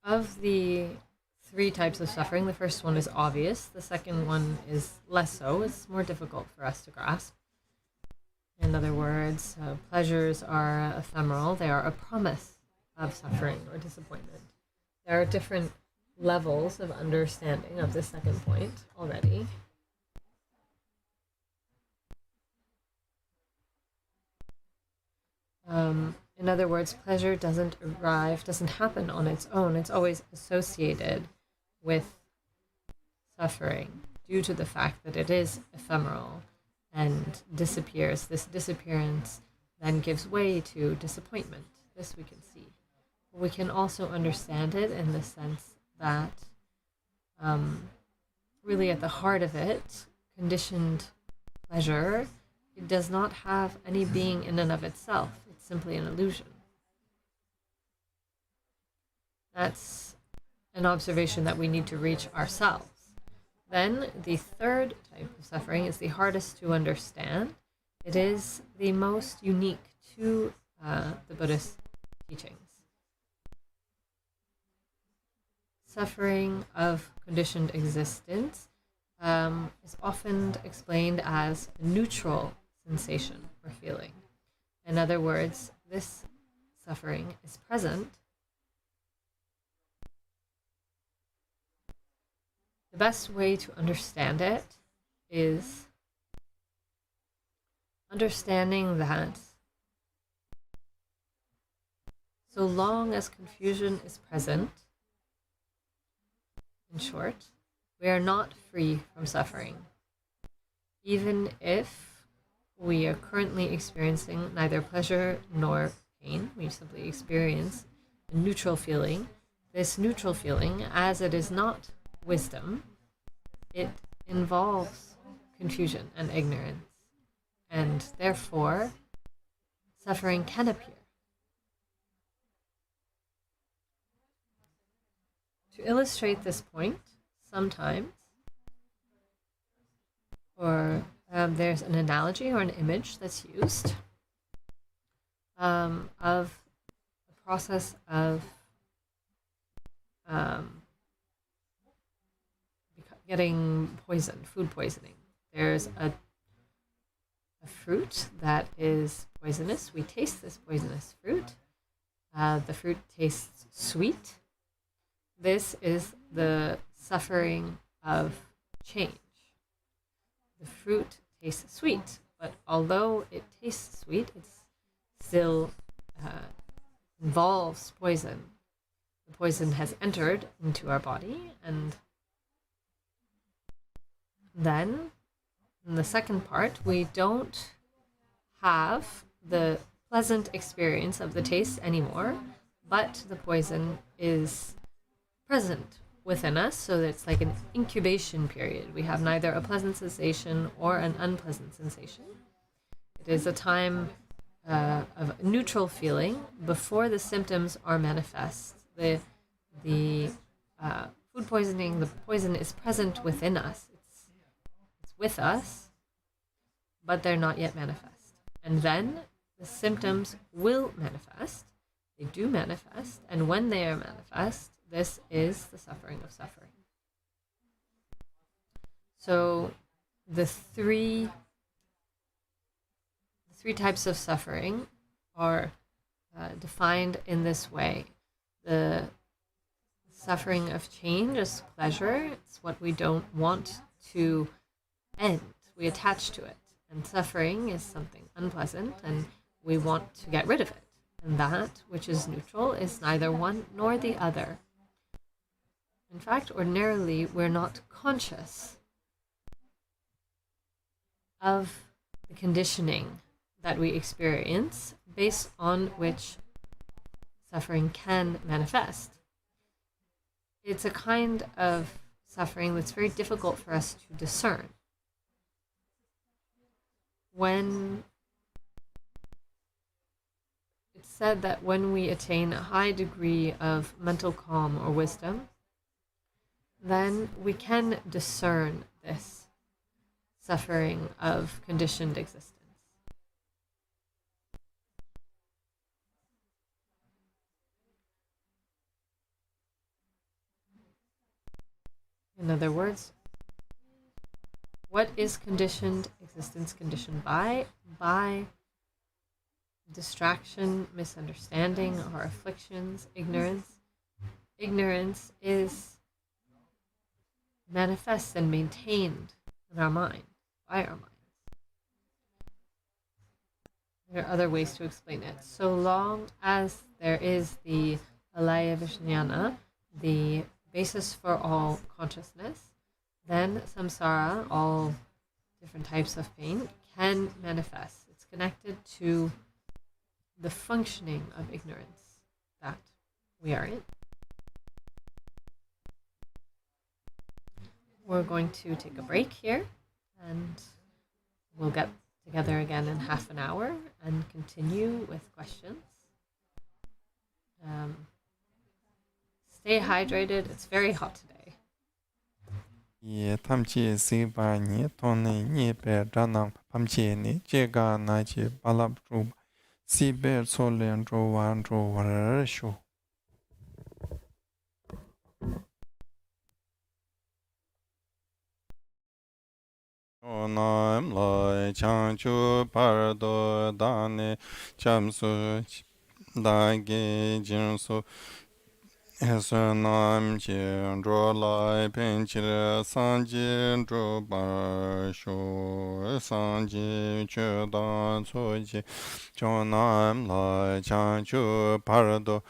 Of the three types of suffering, the first one is obvious. The second one is less so. It's more difficult for us to grasp. In other words, pleasures are ephemeral. They are a promise of suffering or disappointment. There are different levels of understanding of the second point already. In other words, pleasure doesn't happen on its own. It's always associated with suffering due to the fact that it is ephemeral and disappears. This disappearance then gives way to disappointment. This we can see. We can also understand it in the sense that really at the heart of it, conditioned pleasure, it does not have any being in and of itself. It's simply an illusion. That's an observation that we need to reach ourselves. Then the third type of suffering is the hardest to understand. It is the most unique to the Buddhist teachings. Suffering of conditioned existence is often explained as a neutral sensation or feeling. In other words, this suffering is present. The best way to understand it is understanding that so long as confusion is present, in short, we are not free from suffering. Even if we are currently experiencing neither pleasure nor pain, we simply experience a neutral feeling. This neutral feeling, as it is not wisdom, it involves confusion and ignorance, and therefore suffering can appear. To illustrate this point, sometimes, or there's an analogy or an image that's used of the process of getting poisoned, food poisoning. There's a fruit that is poisonous. We taste this poisonous fruit. The fruit tastes sweet. This is the suffering of change. The fruit tastes sweet, but although it tastes sweet, it still involves poison. The poison has entered into our body, and then in the second part, we don't have the pleasant experience of the taste anymore, but the poison is present within us, so it's like an incubation period. We have neither a pleasant sensation or an unpleasant sensation. It is a time of neutral feeling before the symptoms are manifest. The food poisoning, the poison is present within us. It's with us, but they're not yet manifest. And then the symptoms will manifest. They do manifest, and when they are manifest, this is the suffering of suffering. So the three types of suffering are defined in this way. The suffering of change is pleasure. It's what we don't want to end. We attach to it. And suffering is something unpleasant, and we want to get rid of it. And that which is neutral is neither one nor the other. In fact, ordinarily, we're not conscious of the conditioning that we experience based on which suffering can manifest. It's a kind of suffering that's very difficult for us to discern. When it's said that when we attain a high degree of mental calm or wisdom, then we can discern this suffering of conditioned existence. In other words, what is conditioned existence conditioned by? By distraction, misunderstanding, or afflictions, ignorance. Ignorance is manifest and maintained in our mind, by our minds. There are other ways to explain it. So long as there is the alaya vijnana, the basis for all consciousness, then samsara, all different types of pain, can manifest. It's connected to the functioning of ignorance that we are in. We're going to take a break here, and we'll get together again in half an hour and continue with questions. Stay hydrated. It's very hot today. Ye tamchi siba ni toni ni pe ranang pamchi ni jega na chi balap ru sibe solen ro wan ro war shu. Onam lai chanchu pardo dane chamsu dage jinsu Esanam jin ro lai penchir sanjin ro bar shu sanjin chu dan so ji chonam lai chanchu pardo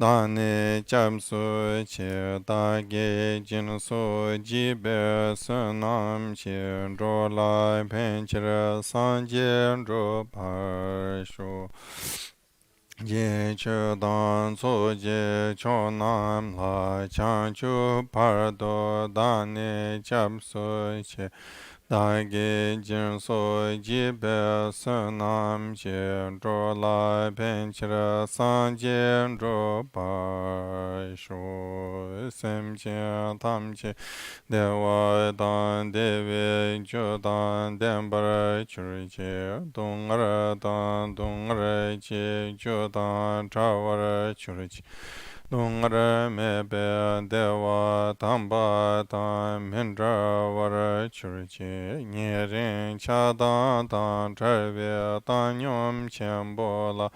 dane chamsu che dage jin so ji be sanam jin ro lai penchir sanjin ro bar shu Ye che dan so je cho nam la chan chu par do dan ne chap so che da ge jin so ji be sa nam che ro la pen chra san je ro pa sho sem che tam che de wa dan de ve jo dan den bar chur che dong ra dan dong ra che jo dan tra wa ra chur che Dungara mebe dewa tamba tam hindra vara churchi nyerin chadan tan charve tanyom chembola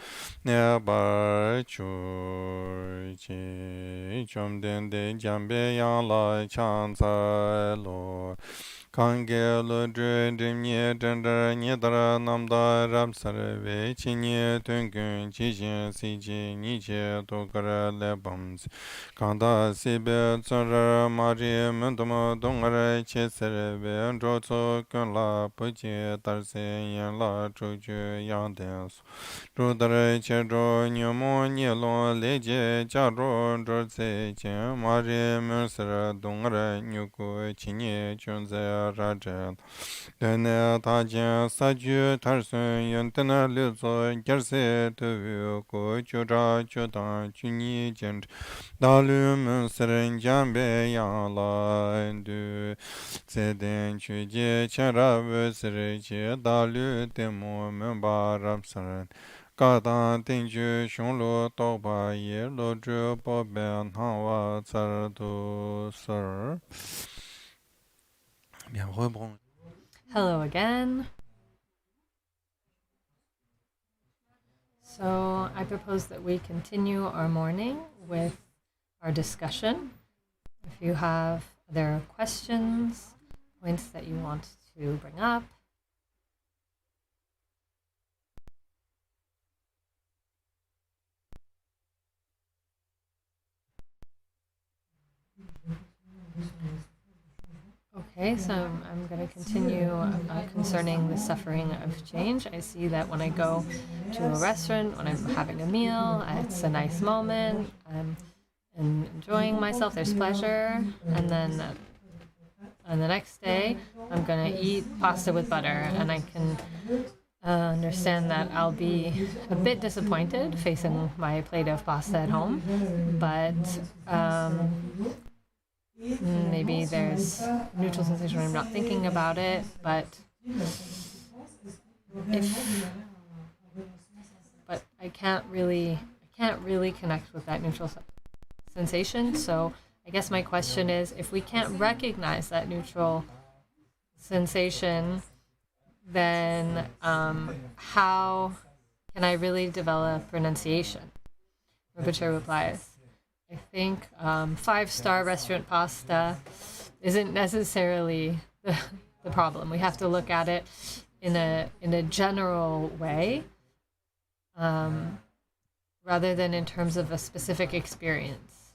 nebar churchi chomden de jambe yang la chansa lo Kange lo dre nye dendra nye dara namda ram sarve chi nye tungun chi jin si ji ni che to kara le bams kanda si be tsara mari mundama dongara che sarve dro tso kun la pu chi tar se yen la tru ju yang den su dro dara che dro nye mo nye lo le je cha dro dro se che mari mun sara dongara nyu ku chi nye chun ze rajan dene tajin saju tarsun yantana lizo gerse tuvu ko chura chudan chuni jent dalu mun seren jambe yang la ndu zeden chuje chara vusre che dalu demo mun barab seren Kadan tenju shunglo tokpa ye lo zhu po ben hawa tsar tu sir. Bien, rebond. Hello again. So I propose that we continue our morning with our discussion. If you have other questions, points that you want to bring up, okay, so I'm going to continue concerning the suffering of change. I see that when I go to a restaurant, when I'm having a meal, it's a nice moment. I'm enjoying myself. There's pleasure, and then on the next day, I'm going to eat pasta with butter, and I can understand that I'll be a bit disappointed facing my plate of pasta at home, but maybe there's neutral sensation when I'm not thinking about it, but I can't really connect with that neutral sensation. So I guess my question is, if we can't recognize that neutral sensation, then how can I really develop renunciation? Rinpoche replies, I think 5-star restaurant pasta isn't necessarily the problem. We have to look at it in a general way, rather than in terms of a specific experience.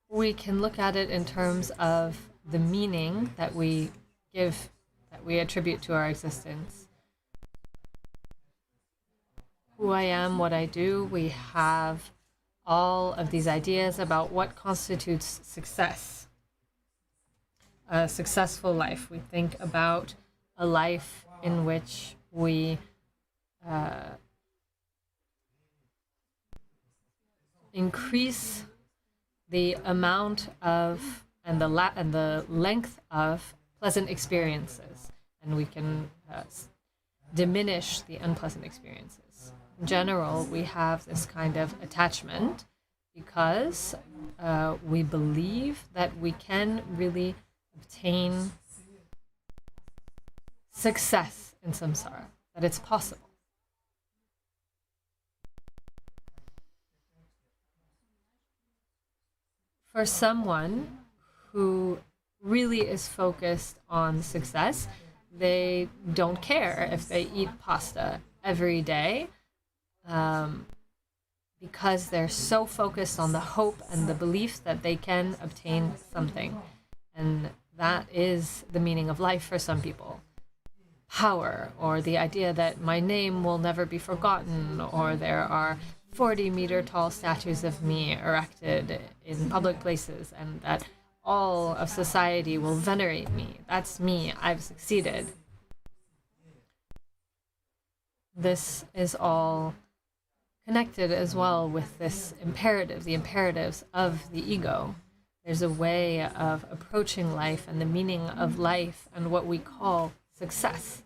We can look at it in terms of the meaning that we give, that we attribute to our existence. Who I am, what I do, we have all of these ideas about what constitutes success. A successful life. We think about a life in which we increase the amount of and the length of pleasant experiences, and we can diminish the unpleasant experiences. In general, we have this kind of attachment because we believe that we can really obtain success in samsara, that it's possible. For someone who really is focused on success, they don't care if they eat pasta every day, because they're so focused on the hope and the belief that they can obtain something. And that is the meaning of life for some people. Power, or the idea that my name will never be forgotten, or there are 40-meter tall statues of me erected in public places, and that all of society will venerate me. That's me. I've succeeded. This is all connected as well with this imperative, the imperatives of the ego. There's a way of approaching life and the meaning of life and what we call success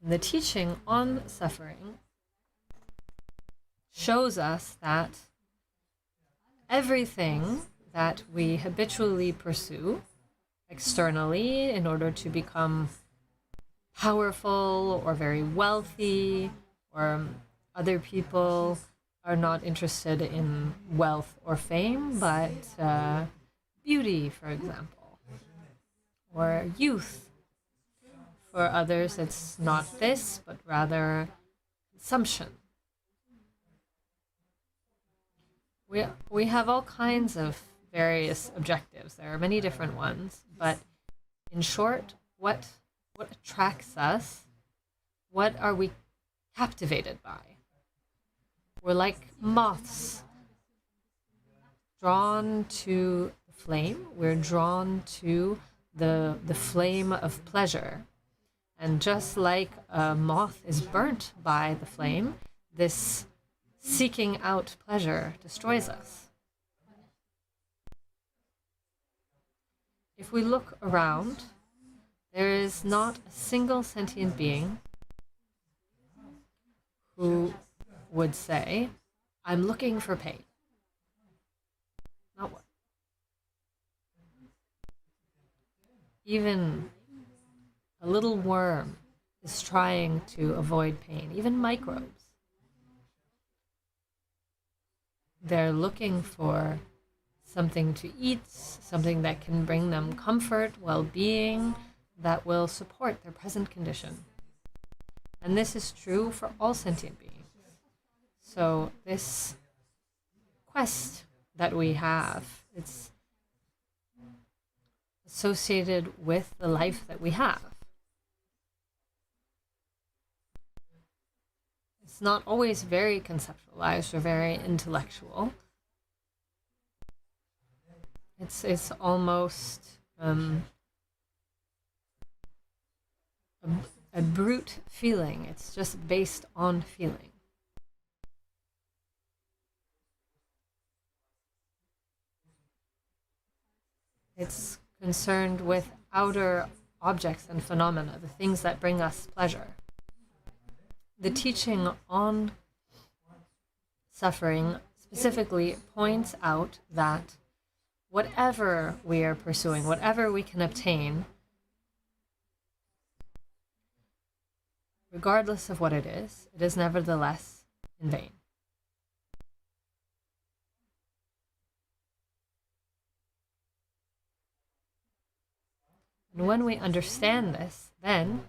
And the teaching on suffering shows us that everything that we habitually pursue externally in order to become powerful or very wealthy, or other people are not interested in wealth or fame, but beauty, for example, or youth. For others, it's not this, but rather consumption. We have all kinds of various objectives. There are many different ones, but in short, what attracts us? What are we captivated by? We're like moths drawn to the flame. We're drawn to the flame of pleasure. And just like a moth is burnt by the flame, this seeking out pleasure destroys us. If we look around, there is not a single sentient being who would say, I'm looking for pain. Not one. Even a little worm is trying to avoid pain, even microbes. They're looking for something to eat, something that can bring them comfort, well-being, that will support their present condition. And this is true for all sentient beings. So this quest that we have, it's associated with the life that we have. It's not always very conceptualized or very intellectual. It's almost a brute feeling. It's just based on feeling. It's concerned with outer objects and phenomena, the things that bring us pleasure. The teaching on suffering specifically points out that whatever we are pursuing, whatever we can obtain, regardless of what it is nevertheless in vain. And when we understand this, then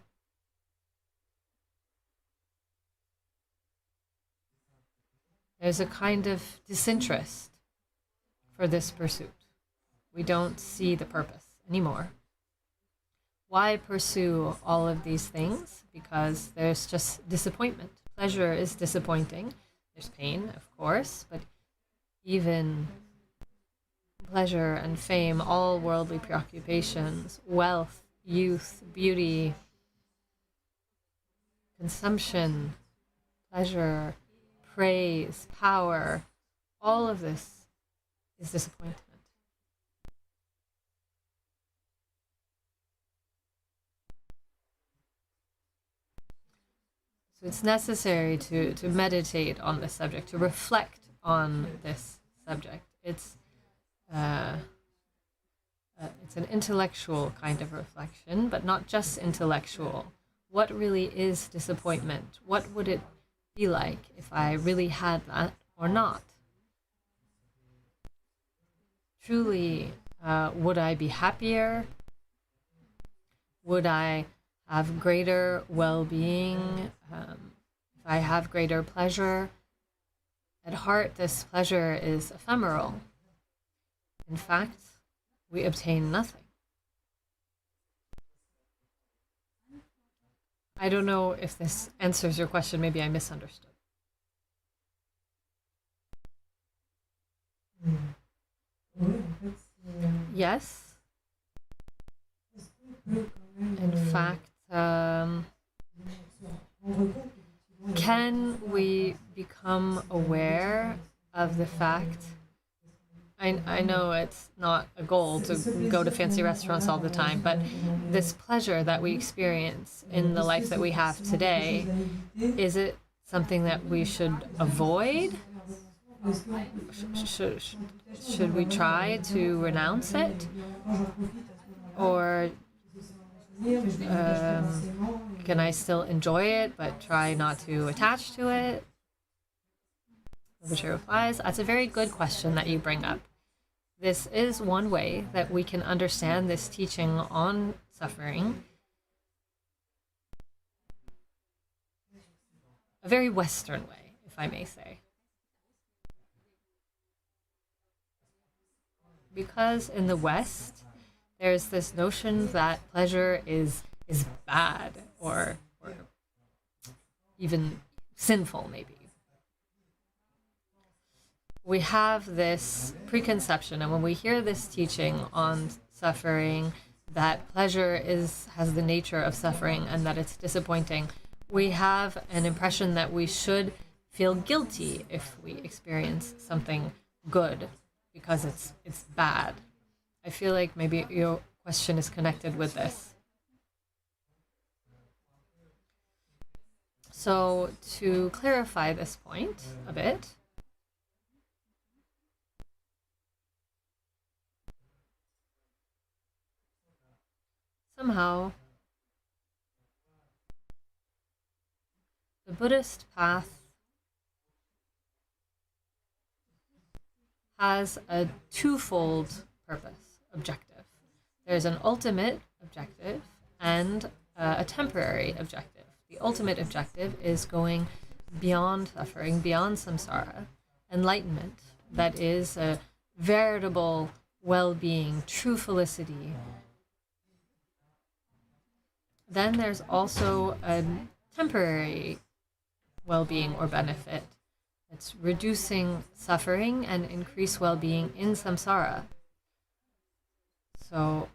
there's a kind of disinterest for this pursuit. We don't see the purpose anymore. Why pursue all of these things? Because there's just disappointment. Pleasure is disappointing. There's pain, of course, but even pleasure and fame, all worldly preoccupations, wealth, youth, beauty, consumption, pleasure, praise, power, all of this is disappointment. So it's necessary to meditate on this subject, to reflect on this subject. It's an intellectual kind of reflection, but not just intellectual. What really is disappointment? What would it be like if I really had that or not? Truly, would I be happier? Would I have greater well-being? If I have greater pleasure? At heart, this pleasure is ephemeral. In fact, we obtain nothing. I don't know if this answers your question. Maybe I misunderstood. Yes. In fact, can we become aware of the fact? I know it's not a goal to go to fancy restaurants all the time, but this pleasure that we experience in the life that we have today, is it something that we should avoid? Should we try to renounce it? Or can I still enjoy it but try not to attach to it? Rinpoche replies, that's a very good question that you bring up. This is one way that we can understand this teaching on suffering. A very Western way, if I may say. Because in the West, there's this notion that pleasure is bad or even sinful, maybe. We have this preconception, and when we hear this teaching on suffering, that pleasure has the nature of suffering and that it's disappointing, we have an impression that we should feel guilty if we experience something good because it's bad. I feel like maybe your question is connected with this. So to clarify this point a bit, somehow the Buddhist path has a twofold purpose, objective. There's an ultimate objective and a temporary objective. The ultimate objective is going beyond suffering, beyond samsara, enlightenment, that is a veritable well-being, true felicity. Then there's also a temporary well-being or benefit. It's reducing suffering and increase well-being in samsara. So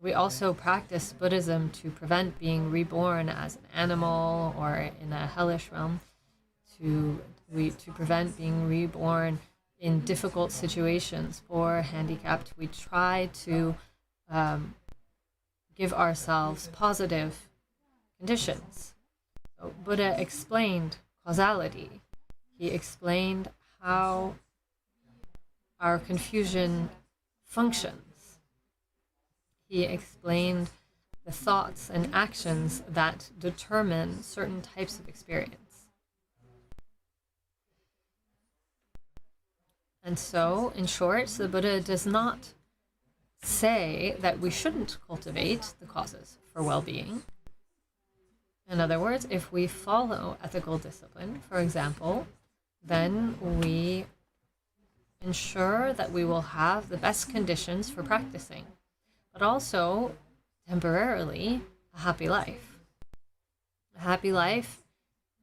we also practice Buddhism to prevent being reborn as an animal or in a hellish realm, to prevent being reborn in difficult situations or handicapped. We try to give ourselves positive conditions. So Buddha explained causality. He explained how our confusion functions. He explained the thoughts and actions that determine certain types of experience. And so, in short, the Buddha does not say that we shouldn't cultivate the causes for well-being. In other words, if we follow ethical discipline, for example, then we ensure that we will have the best conditions for practicing, but also temporarily a happy life. A happy life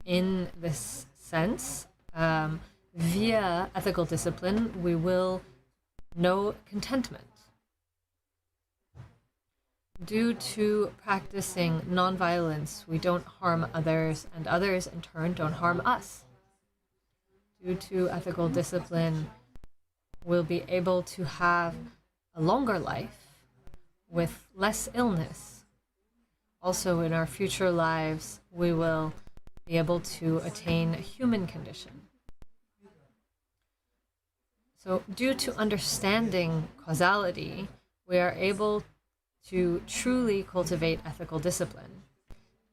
in this sense, via ethical discipline, we will know contentment. Due to practicing nonviolence, we don't harm others, and others in turn don't harm us. Due to ethical discipline, we'll be able to have a longer life with less illness. Also, in our future lives, we will be able to attain a human condition. So, due to understanding causality, we are able to truly cultivate ethical discipline.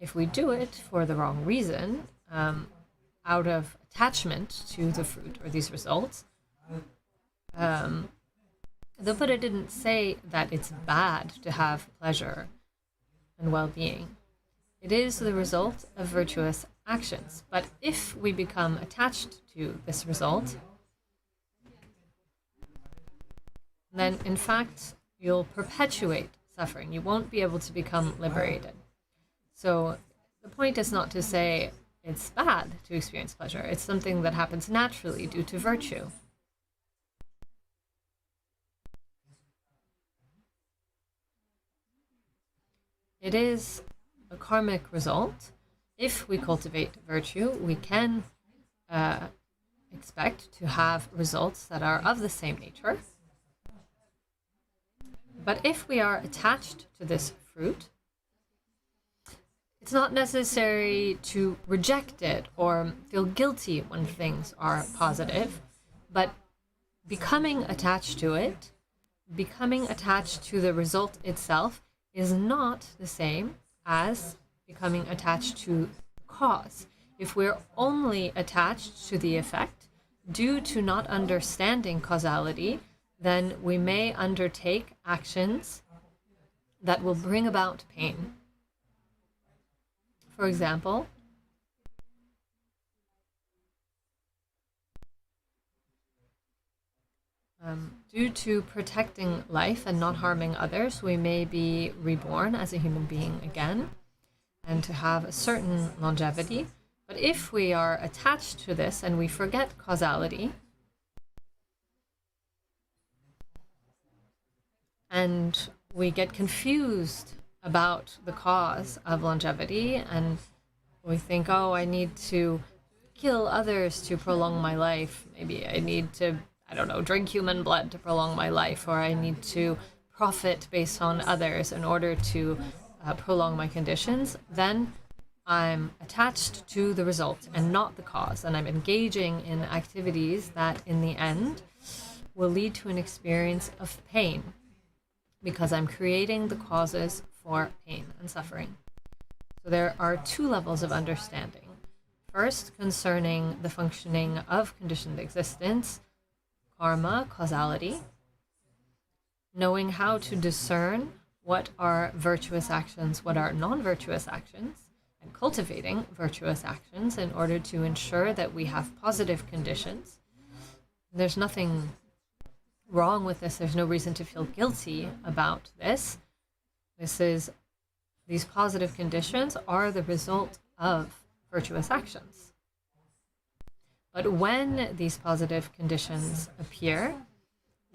If we do it for the wrong reason, out of attachment to the fruit or these results, the Buddha didn't say that it's bad to have pleasure and well-being. It is the result of virtuous actions. But if we become attached to this result, then in fact, you'll perpetuate suffering. You won't be able to become liberated. So the point is not to say it's bad to experience pleasure. It's something that happens naturally due to virtue. It is a karmic result. If we cultivate virtue, we can expect to have results that are of the same nature. But if we are attached to this fruit, it's not necessary to reject it or feel guilty when things are positive, but becoming attached to it, becoming attached to the result itself, is not the same as becoming attached to the cause. If we're only attached to the effect due to not understanding causality, then we may undertake actions that will bring about pain. For example, due to protecting life and not harming others, we may be reborn as a human being again and to have a certain longevity. But if we are attached to this and we forget causality, and we get confused about the cause of longevity, and we think, oh, I need to kill others to prolong my life. Maybe I need to, I don't know, drink human blood to prolong my life, or I need to profit based on others in order to prolong my conditions. Then I'm attached to the result and not the cause, and I'm engaging in activities that in the end will lead to an experience of pain because I'm creating the causes for pain and suffering. So there are two levels of understanding. First, concerning the functioning of conditioned existence, karma, causality, knowing how to discern what are virtuous actions, what are non-virtuous actions, and cultivating virtuous actions in order to ensure that we have positive conditions. There's nothing wrong with this. There's no reason to feel guilty about this. These positive conditions are the result of virtuous actions. But when these positive conditions appear,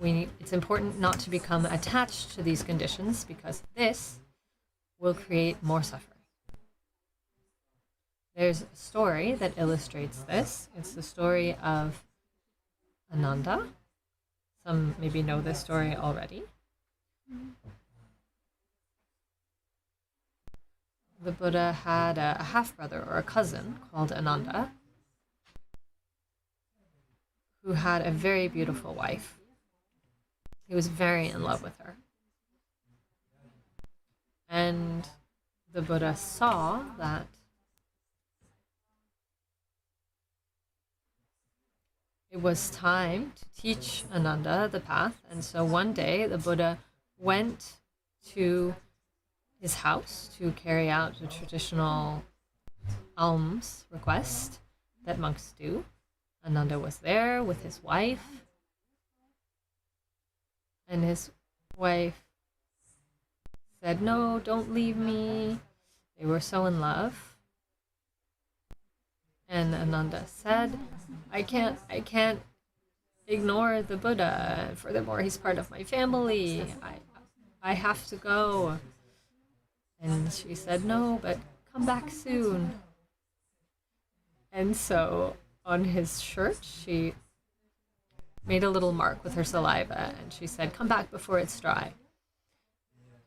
it's important not to become attached to these conditions because this will create more suffering. There's a story that illustrates this. It's the story of Ananda. Some maybe know this story already. The Buddha had a half-brother or a cousin called Ananda who had a very beautiful wife. He was very in love with her. And the Buddha saw that it was time to teach Ananda the path. And so one day the Buddha went to his house to carry out the traditional alms request that monks do. Ananda was there with his wife. And his wife said, "No, don't leave me." They were so in love. And Ananda said, I can't ignore the Buddha. Furthermore, he's part of my family. I have to go. And she said, "No, but come back soon." And so on his shirt, she made a little mark with her saliva, and she said, "Come back before it's dry."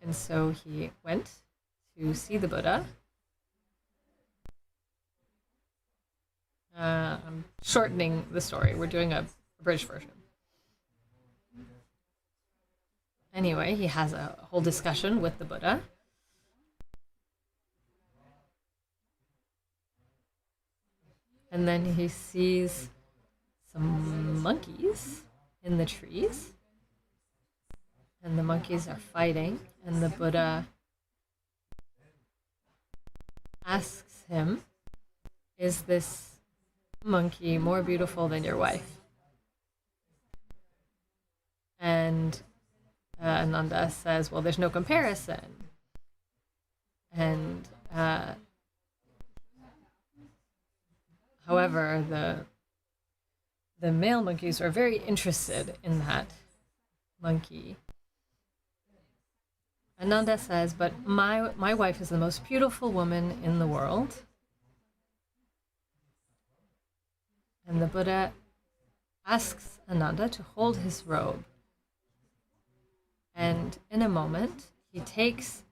And so he went to see the Buddha. I'm shortening the story. We're doing a British version. Anyway, he has a whole discussion with the Buddha. And then he sees some monkeys in the trees. And the monkeys are fighting. And the Buddha asks him, "Is this monkey more beautiful than your wife?" And Ananda says, "Well, there's no comparison." And however, the male monkeys are very interested in that monkey. Ananda says, "But my wife is the most beautiful woman in the world." And the Buddha asks Ananda to hold his robe. And in a moment, he takes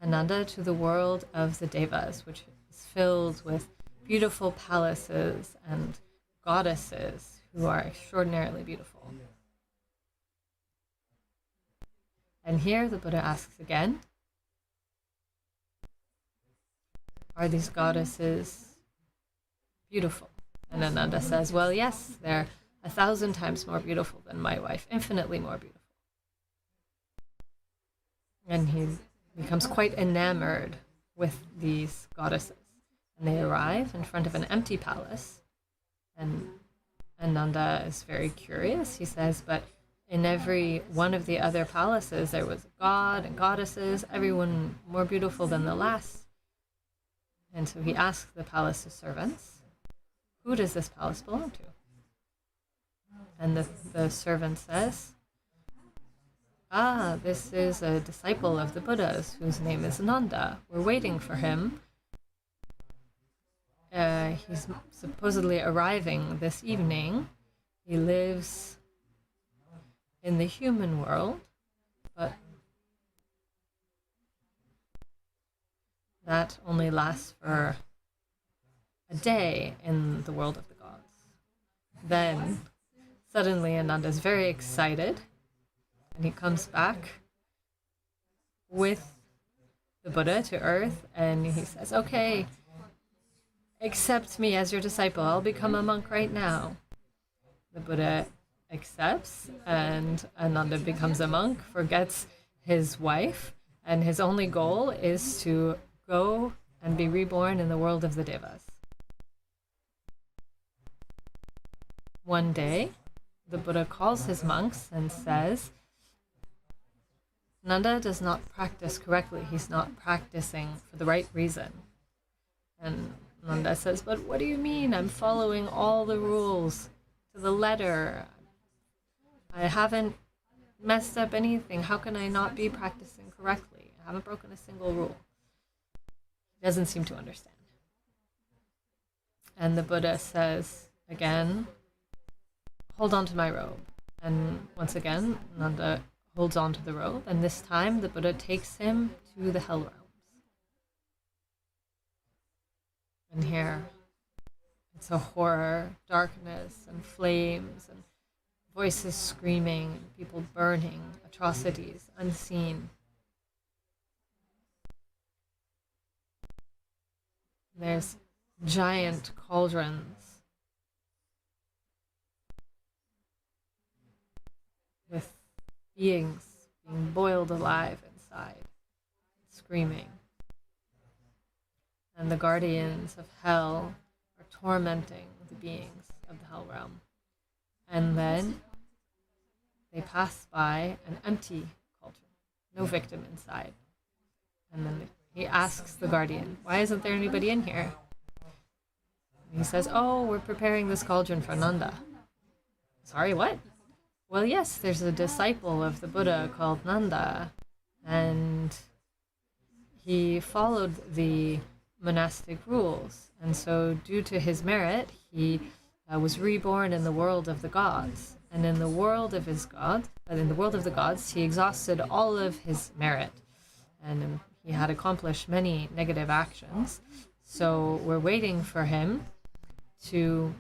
Ananda to the world of the Devas, which is filled with beautiful palaces and goddesses who are extraordinarily beautiful. And here the Buddha asks again, are these goddesses beautiful? And Ananda says, well, yes, they're 1,000 times more beautiful than my wife, infinitely more beautiful. And he becomes quite enamored with these goddesses. And they arrive in front of an empty palace. And Ananda is very curious. He says, but in every one of the other palaces, there was god and goddesses, everyone more beautiful than the last. And so he asks the palace's servants, who does this palace belong to? And the servant says, this is a disciple of the Buddha's whose name is Nanda. We're waiting for him. He's supposedly arriving this evening. He lives in the human world, but that only lasts for a day in the world of the gods. Then suddenly Ananda is very excited, and he comes back with the Buddha to earth, and he says, okay, accept me as your disciple. I'll become a monk right now. The Buddha accepts, and Ananda becomes a monk, forgets his wife, and his only goal is to go and be reborn in the world of the Devas. One day, the Buddha calls his monks and says, Nanda does not practice correctly. He's not practicing for the right reason. And Nanda says, but what do you mean? I'm following all the rules to the letter. I haven't messed up anything. How can I not be practicing correctly? I haven't broken a single rule. He doesn't seem to understand. And the Buddha says again, hold on to my robe. And once again, Nanda holds on to the robe, and this time the Buddha takes him to the hell realms. And here, it's a horror, darkness, and flames, and voices screaming, and people burning, atrocities unseen. There's giant cauldrons with beings being boiled alive inside, screaming. And the guardians of hell are tormenting the beings of the hell realm. And then they pass by an empty cauldron, no victim inside. And then he asks the guardian, why isn't there anybody in here? And he says, oh, we're preparing this cauldron for Nanda. Sorry, what? Well, yes, there's a disciple of the Buddha called Nanda, and he followed the monastic rules. And so due to his merit, he was reborn in the world of the gods. And in the world of the gods, he exhausted all of his merit. And he had accomplished many negative actions. So we're waiting for him to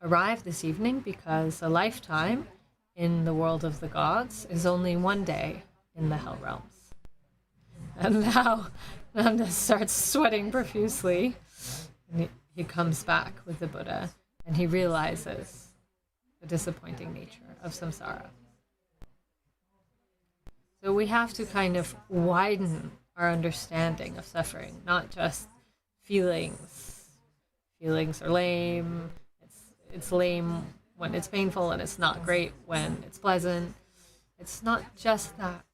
arrive this evening, because a lifetime in the world of the gods is only one day in the hell realms. And now Nanda starts sweating profusely. And he comes back with the Buddha, and he realizes the disappointing nature of samsara. So we have to kind of widen our understanding of suffering, not just feelings. Feelings are lame. It's lame when it's painful, and it's not great when it's pleasant. It's not just that.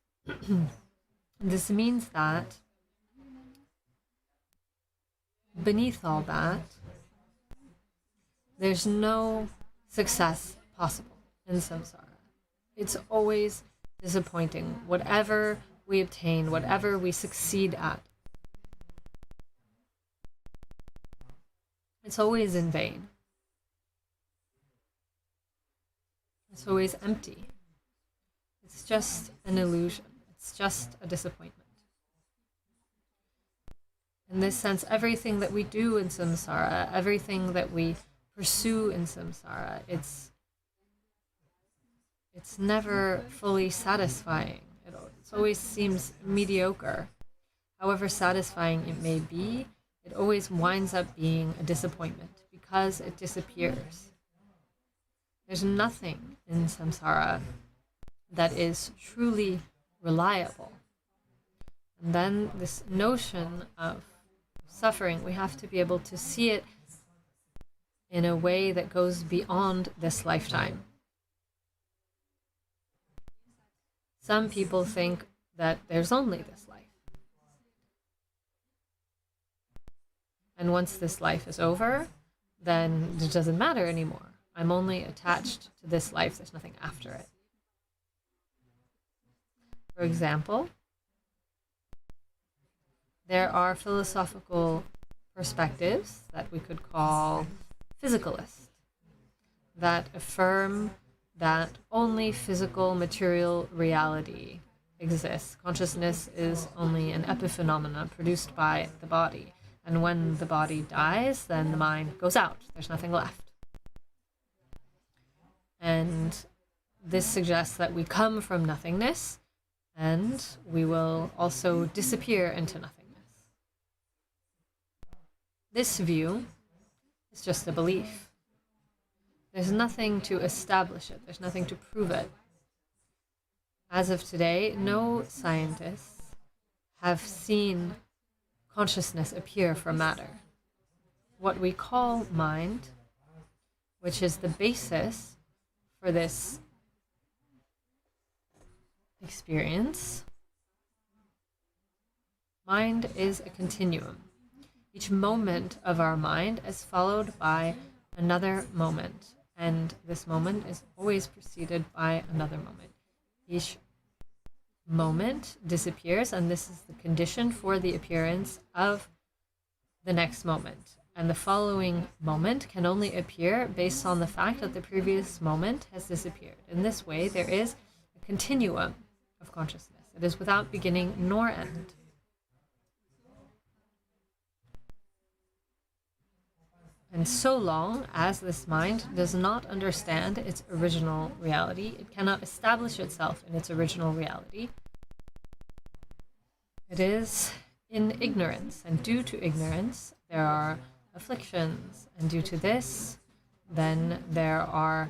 This means that beneath all that, there's no success possible in samsara. It's always disappointing. Whatever we obtain, whatever we succeed at, it's always in vain. It's always empty. It's just an illusion. It's just a disappointment. In this sense, everything that we do in samsara, everything that we pursue in samsara, it's never fully satisfying. It always seems mediocre. However satisfying it may be, it always winds up being a disappointment because it disappears. There's nothing in samsara that is truly reliable. And then this notion of suffering, we have to be able to see it in a way that goes beyond this lifetime. Some people think that there's only this life. And once this life is over, then it doesn't matter anymore. I'm only attached to this life. There's nothing after it. For example, there are philosophical perspectives that we could call physicalist, that affirm that only physical material reality exists. Consciousness is only an epiphenomena produced by the body. And when the body dies, then the mind goes out. There's nothing left. And this suggests that we come from nothingness and we will also disappear into nothingness. This view is just a belief. There's nothing to establish it. There's nothing to prove it. As of today, no scientists have seen consciousness appear from matter. What we call mind, which is the basis for this experience, mind is a continuum. Each moment of our mind is followed by another moment, and this moment is always preceded by another moment. Each moment disappears, and this is the condition for the appearance of the next moment. And the following moment can only appear based on the fact that the previous moment has disappeared. In this way, there is a continuum of consciousness. It is without beginning nor end. And so long as this mind does not understand its original reality, it cannot establish itself in its original reality. It is in ignorance, and due to ignorance, there are afflictions, and due to this, then there are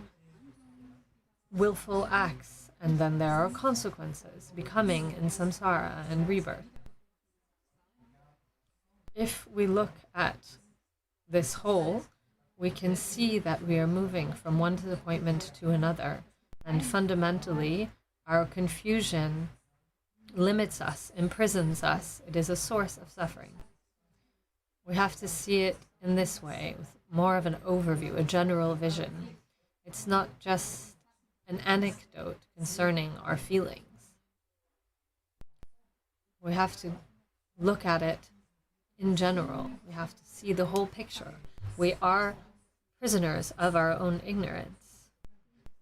willful acts, and then there are consequences, becoming in samsara and rebirth. If we look at this whole, we can see that we are moving from one disappointment to another, and fundamentally, our confusion limits us, imprisons us. It is a source of suffering. We have to see it in this way, with more of an overview, a general vision. It's not just an anecdote concerning our feelings. We have to look at it in general. We have to see the whole picture. We are prisoners of our own ignorance.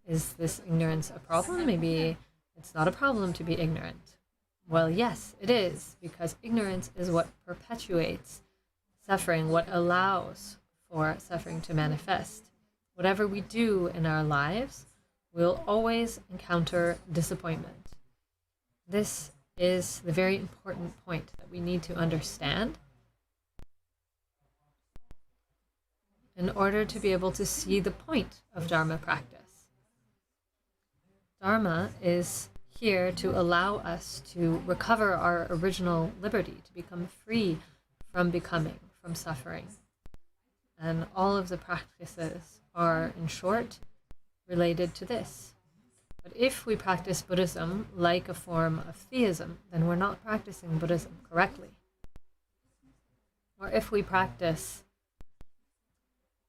Is this ignorance a problem? Maybe it's not a problem to be ignorant. Well, yes, it is, because ignorance is what perpetuates suffering, what allows for suffering to manifest. Whatever we do in our lives, we'll always encounter disappointment. This is the very important point that we need to understand in order to be able to see the point of Dharma practice. Dharma is here to allow us to recover our original liberty, to become free from becoming, from suffering. And all of the practices are, in short, related to this. But if we practice Buddhism like a form of theism, then we're not practicing Buddhism correctly. Or if we practice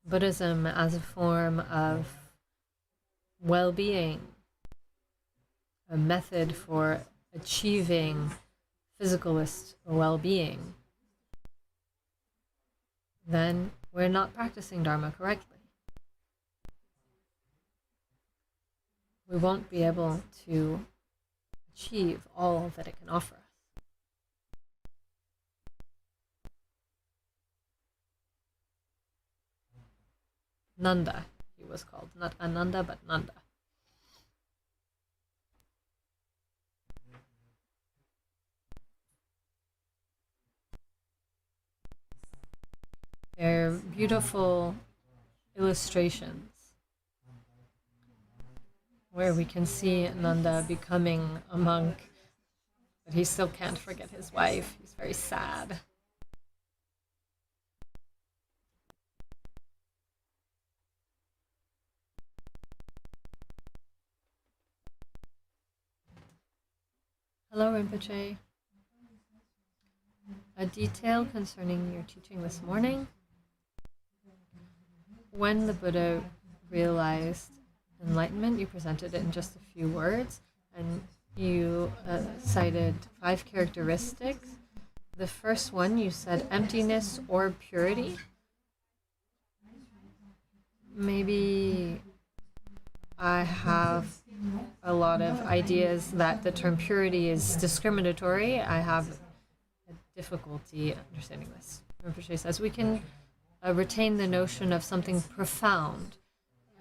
Buddhism as a form of well-being, a method for achieving physicalist well-being, then we're not practicing Dharma correctly. we won't be able to achieve all that it can offer us. Nanda, he was called. Not Ananda, but Nanda. They're beautiful illustrations where we can see Nanda becoming a monk, but he still can't forget his wife. He's very sad. Hello, Rinpoche. A detail concerning your teaching this morning. When the Buddha realized enlightenment, you presented it in just a few words, and you cited 5 characteristics. The first one, you said emptiness or purity. Maybe I have a lot of ideas that the term purity is discriminatory. I have a difficulty understanding this. Rinpoche says we can retain the notion of something profound.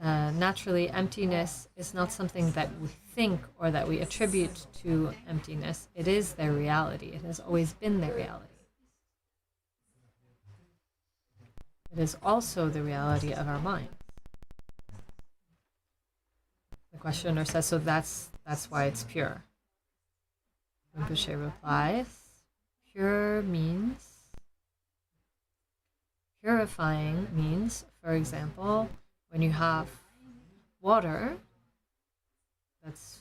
Naturally, emptiness is not something that we think or that we attribute to emptiness. It is their reality. It has always been their reality. It is also the reality of our mind. The questioner says, so that's why it's pure. Rinpoche replies, purifying means, for example, when you have water that's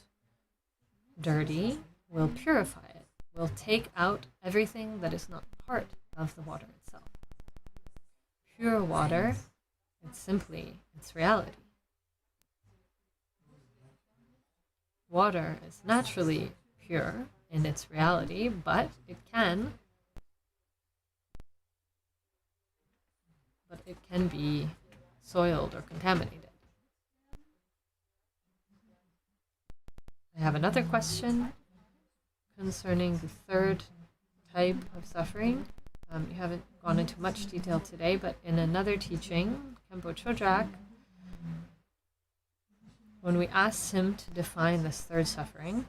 dirty, we'll purify it. We'll take out everything that is not part of the water itself. Pure water, it's simply its reality. Water is naturally pure in its reality, but it can be soiled or contaminated. I have another question concerning the third type of suffering. You haven't gone into much detail today, but in another teaching, Khenpo Chodrak, when we asked him to define this third suffering,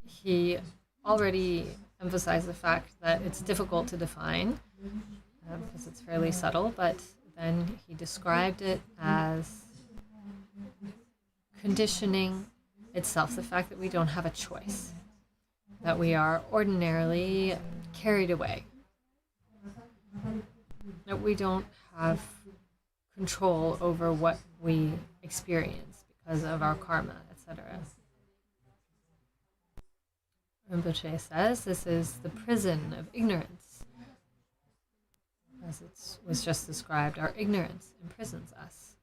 he already emphasized the fact that it's difficult to define because it's fairly subtle, but then he described it as conditioning itself, the fact that we don't have a choice, that we are ordinarily carried away, that we don't have control over what we experience because of our karma, etc. Rinpoche says this is the prison of ignorance. As it was just described, our ignorance imprisons us.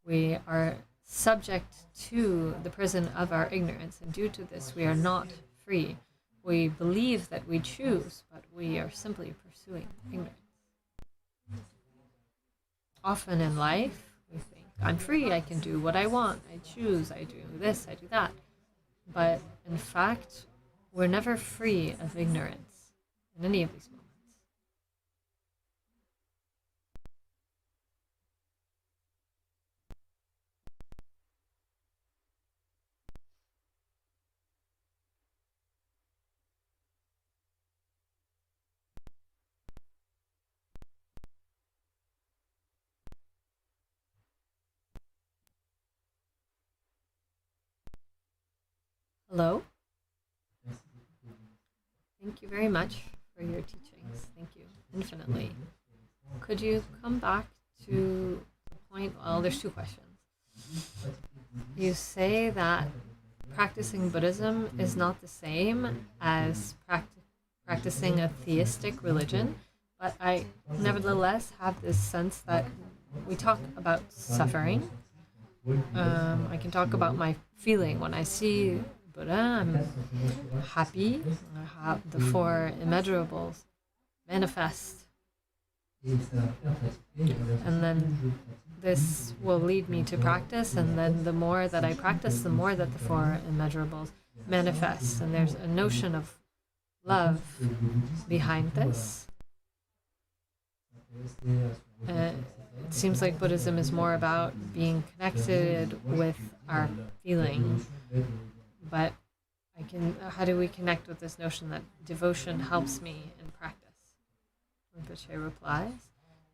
We are subject to the prison of our ignorance, and due to this, we are not free. We believe that we choose, but we are simply pursuing ignorance. Often in life, we think, I'm free, I can do what I want, I choose, I do this, I do that. But in fact, we're never free of ignorance in any of these moments. Hello? Thank you very much for your teachings. Thank you infinitely. Could you come back to the point? Well, there's 2 questions. You say that practicing Buddhism is not the same as practicing a theistic religion, but I nevertheless have this sense that we talk about suffering. I can talk about my feeling when I see Buddha. I'm happy. I have the 4 immeasurables manifest. And then this will lead me to practice, and then the more that I practice, the more that the four immeasurables manifest. And there's a notion of love behind this. It seems like Buddhism is more about being connected with our feeling, but how do we connect with this notion that devotion helps me in practice? Rinpoche replies,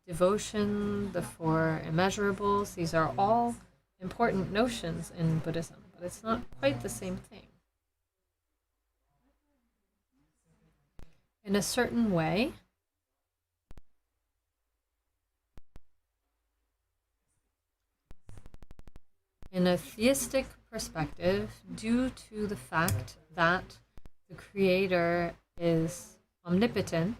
devotion, the four immeasurables, these are all important notions in Buddhism, but it's not quite the same thing. In a certain way, in a theistic perspective, due to the fact that the Creator is omnipotent,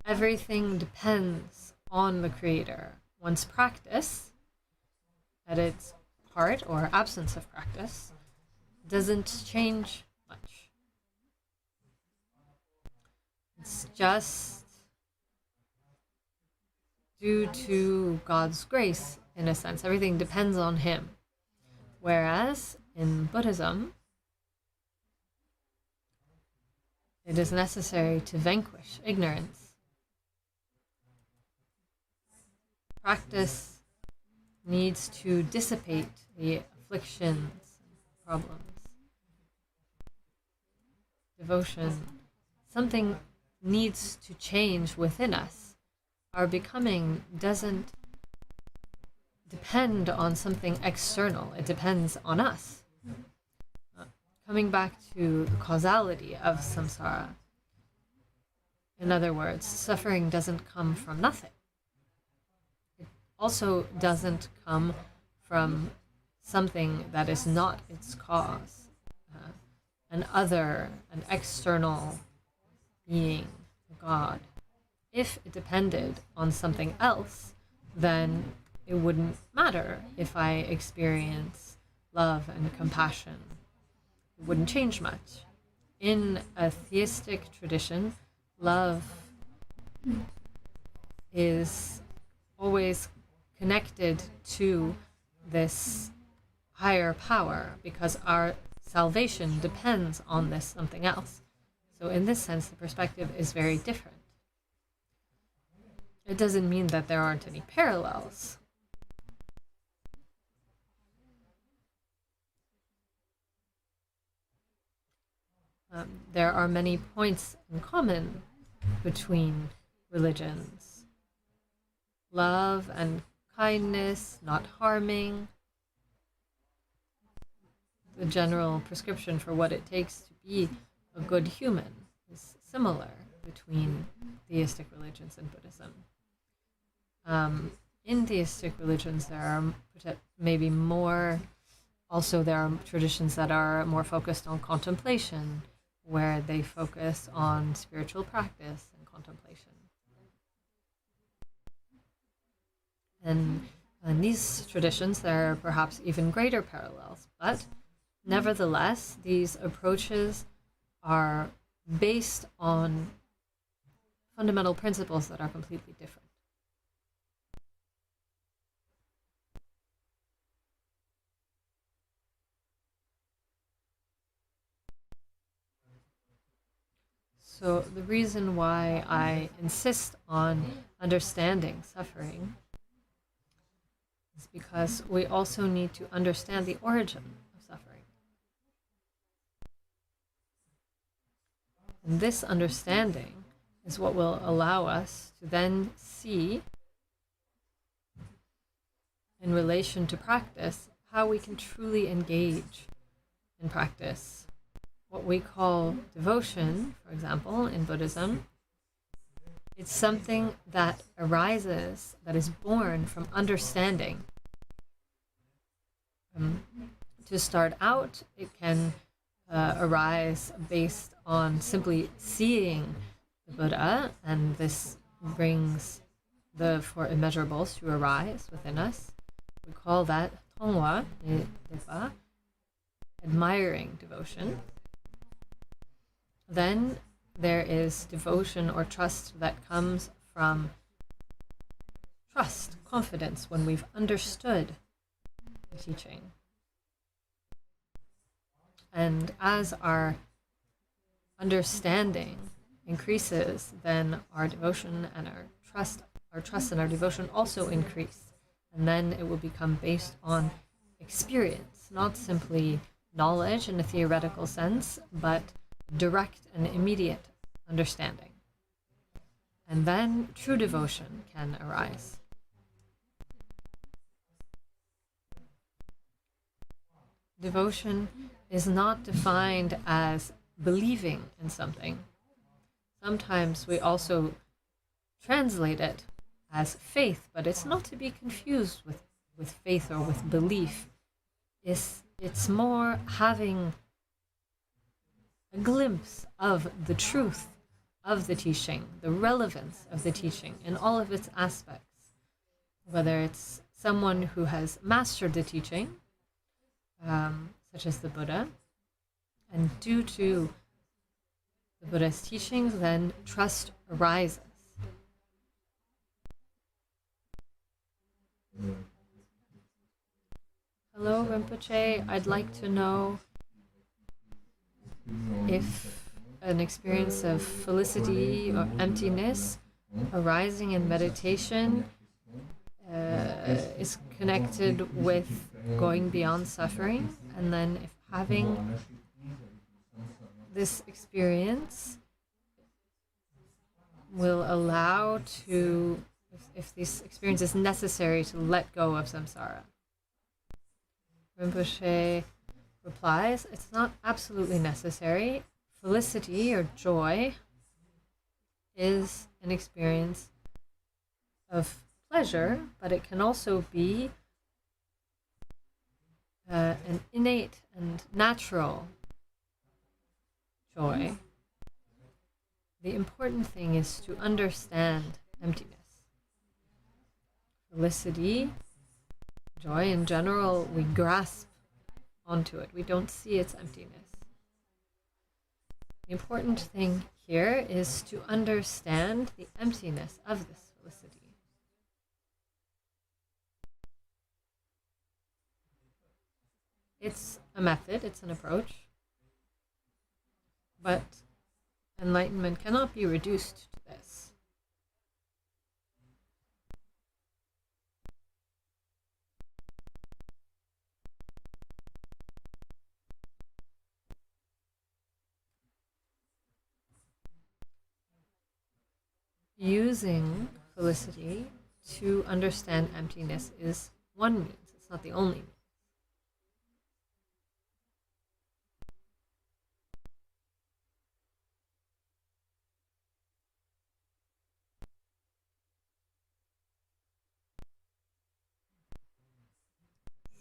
everything depends on the Creator. One's practice, at its heart or absence of practice, doesn't change much. It's just due to God's grace, in a sense. Everything depends on Him. Whereas in Buddhism, it is necessary to vanquish ignorance. Practice needs to dissipate the afflictions and problems. Devotion, something needs to change within us. Our becoming doesn't depend on something external. It depends on us. Coming back to the causality of samsara. In other words, suffering doesn't come from nothing. It also doesn't come from something that is not its cause. An external being, God. If it depended on something else, then it wouldn't matter if I experience love and compassion. It wouldn't change much. In a theistic tradition, love is always connected to this higher power because our salvation depends on this something else. So in this sense, the perspective is very different. It doesn't mean that there aren't any parallels. There are many points in common between religions. Love and kindness, not harming. The general prescription for what it takes to be a good human is similar between theistic religions and Buddhism. In theistic religions, there are maybe more. Also, there are traditions that are more focused on contemplation, where they focus on spiritual practice and contemplation. And in these traditions, there are perhaps even greater parallels, but nevertheless, these approaches are based on fundamental principles that are completely different. So the reason why I insist on understanding suffering is because we also need to understand the origin of suffering. And this understanding is what will allow us to then see, in relation to practice, how we can truly engage in practice. What we call devotion, for example, in Buddhism, it's something that arises, that is born from understanding. To start out, it can arise based on simply seeing the Buddha, and this brings the four immeasurables to arise within us. We call that tongwa, admiring devotion. Then there is devotion or trust that comes from trust, confidence when we've understood the teaching. And as our understanding increases, then our devotion and our trust and our devotion also increase. And then it will become based on experience, not simply knowledge in a theoretical sense, but direct and immediate understanding. And then true devotion can arise. Devotion is not defined as believing in something. Sometimes we also translate it as faith, but it's not to be confused with faith or with belief. It's more having a glimpse of the truth of the teaching, the relevance of the teaching in all of its aspects. Whether it's someone who has mastered the teaching, such as the Buddha, and due to the Buddha's teachings, then trust arises. Hello, Rinpoche. I'd like to know if an experience of felicity or emptiness arising in meditation is connected with going beyond suffering, and then if having this experience will allow to, if this experience is necessary to let go of samsara. Rinpoche replies, it's not absolutely necessary. Felicity or joy is an experience of pleasure, but it can also be an innate and natural joy. The important thing is to understand emptiness. Felicity, joy in general, we grasp onto it. We don't see its emptiness. The important thing here is to understand the emptiness of this felicity. It's a method, it's an approach, but enlightenment cannot be reduced to this. Using felicity to understand emptiness is one means, it's not the only means.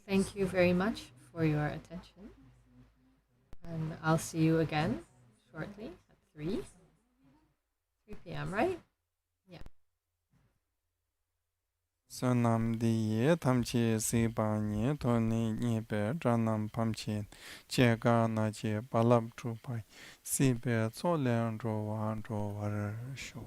Thank you very much for your attention. And I'll see you again shortly at 3 p.m., right? Yeah. Sonam diye tamchi sibanye toni nipe ranam pamchin chega na che balab trupai sibe tsolen ro wan ro war sho.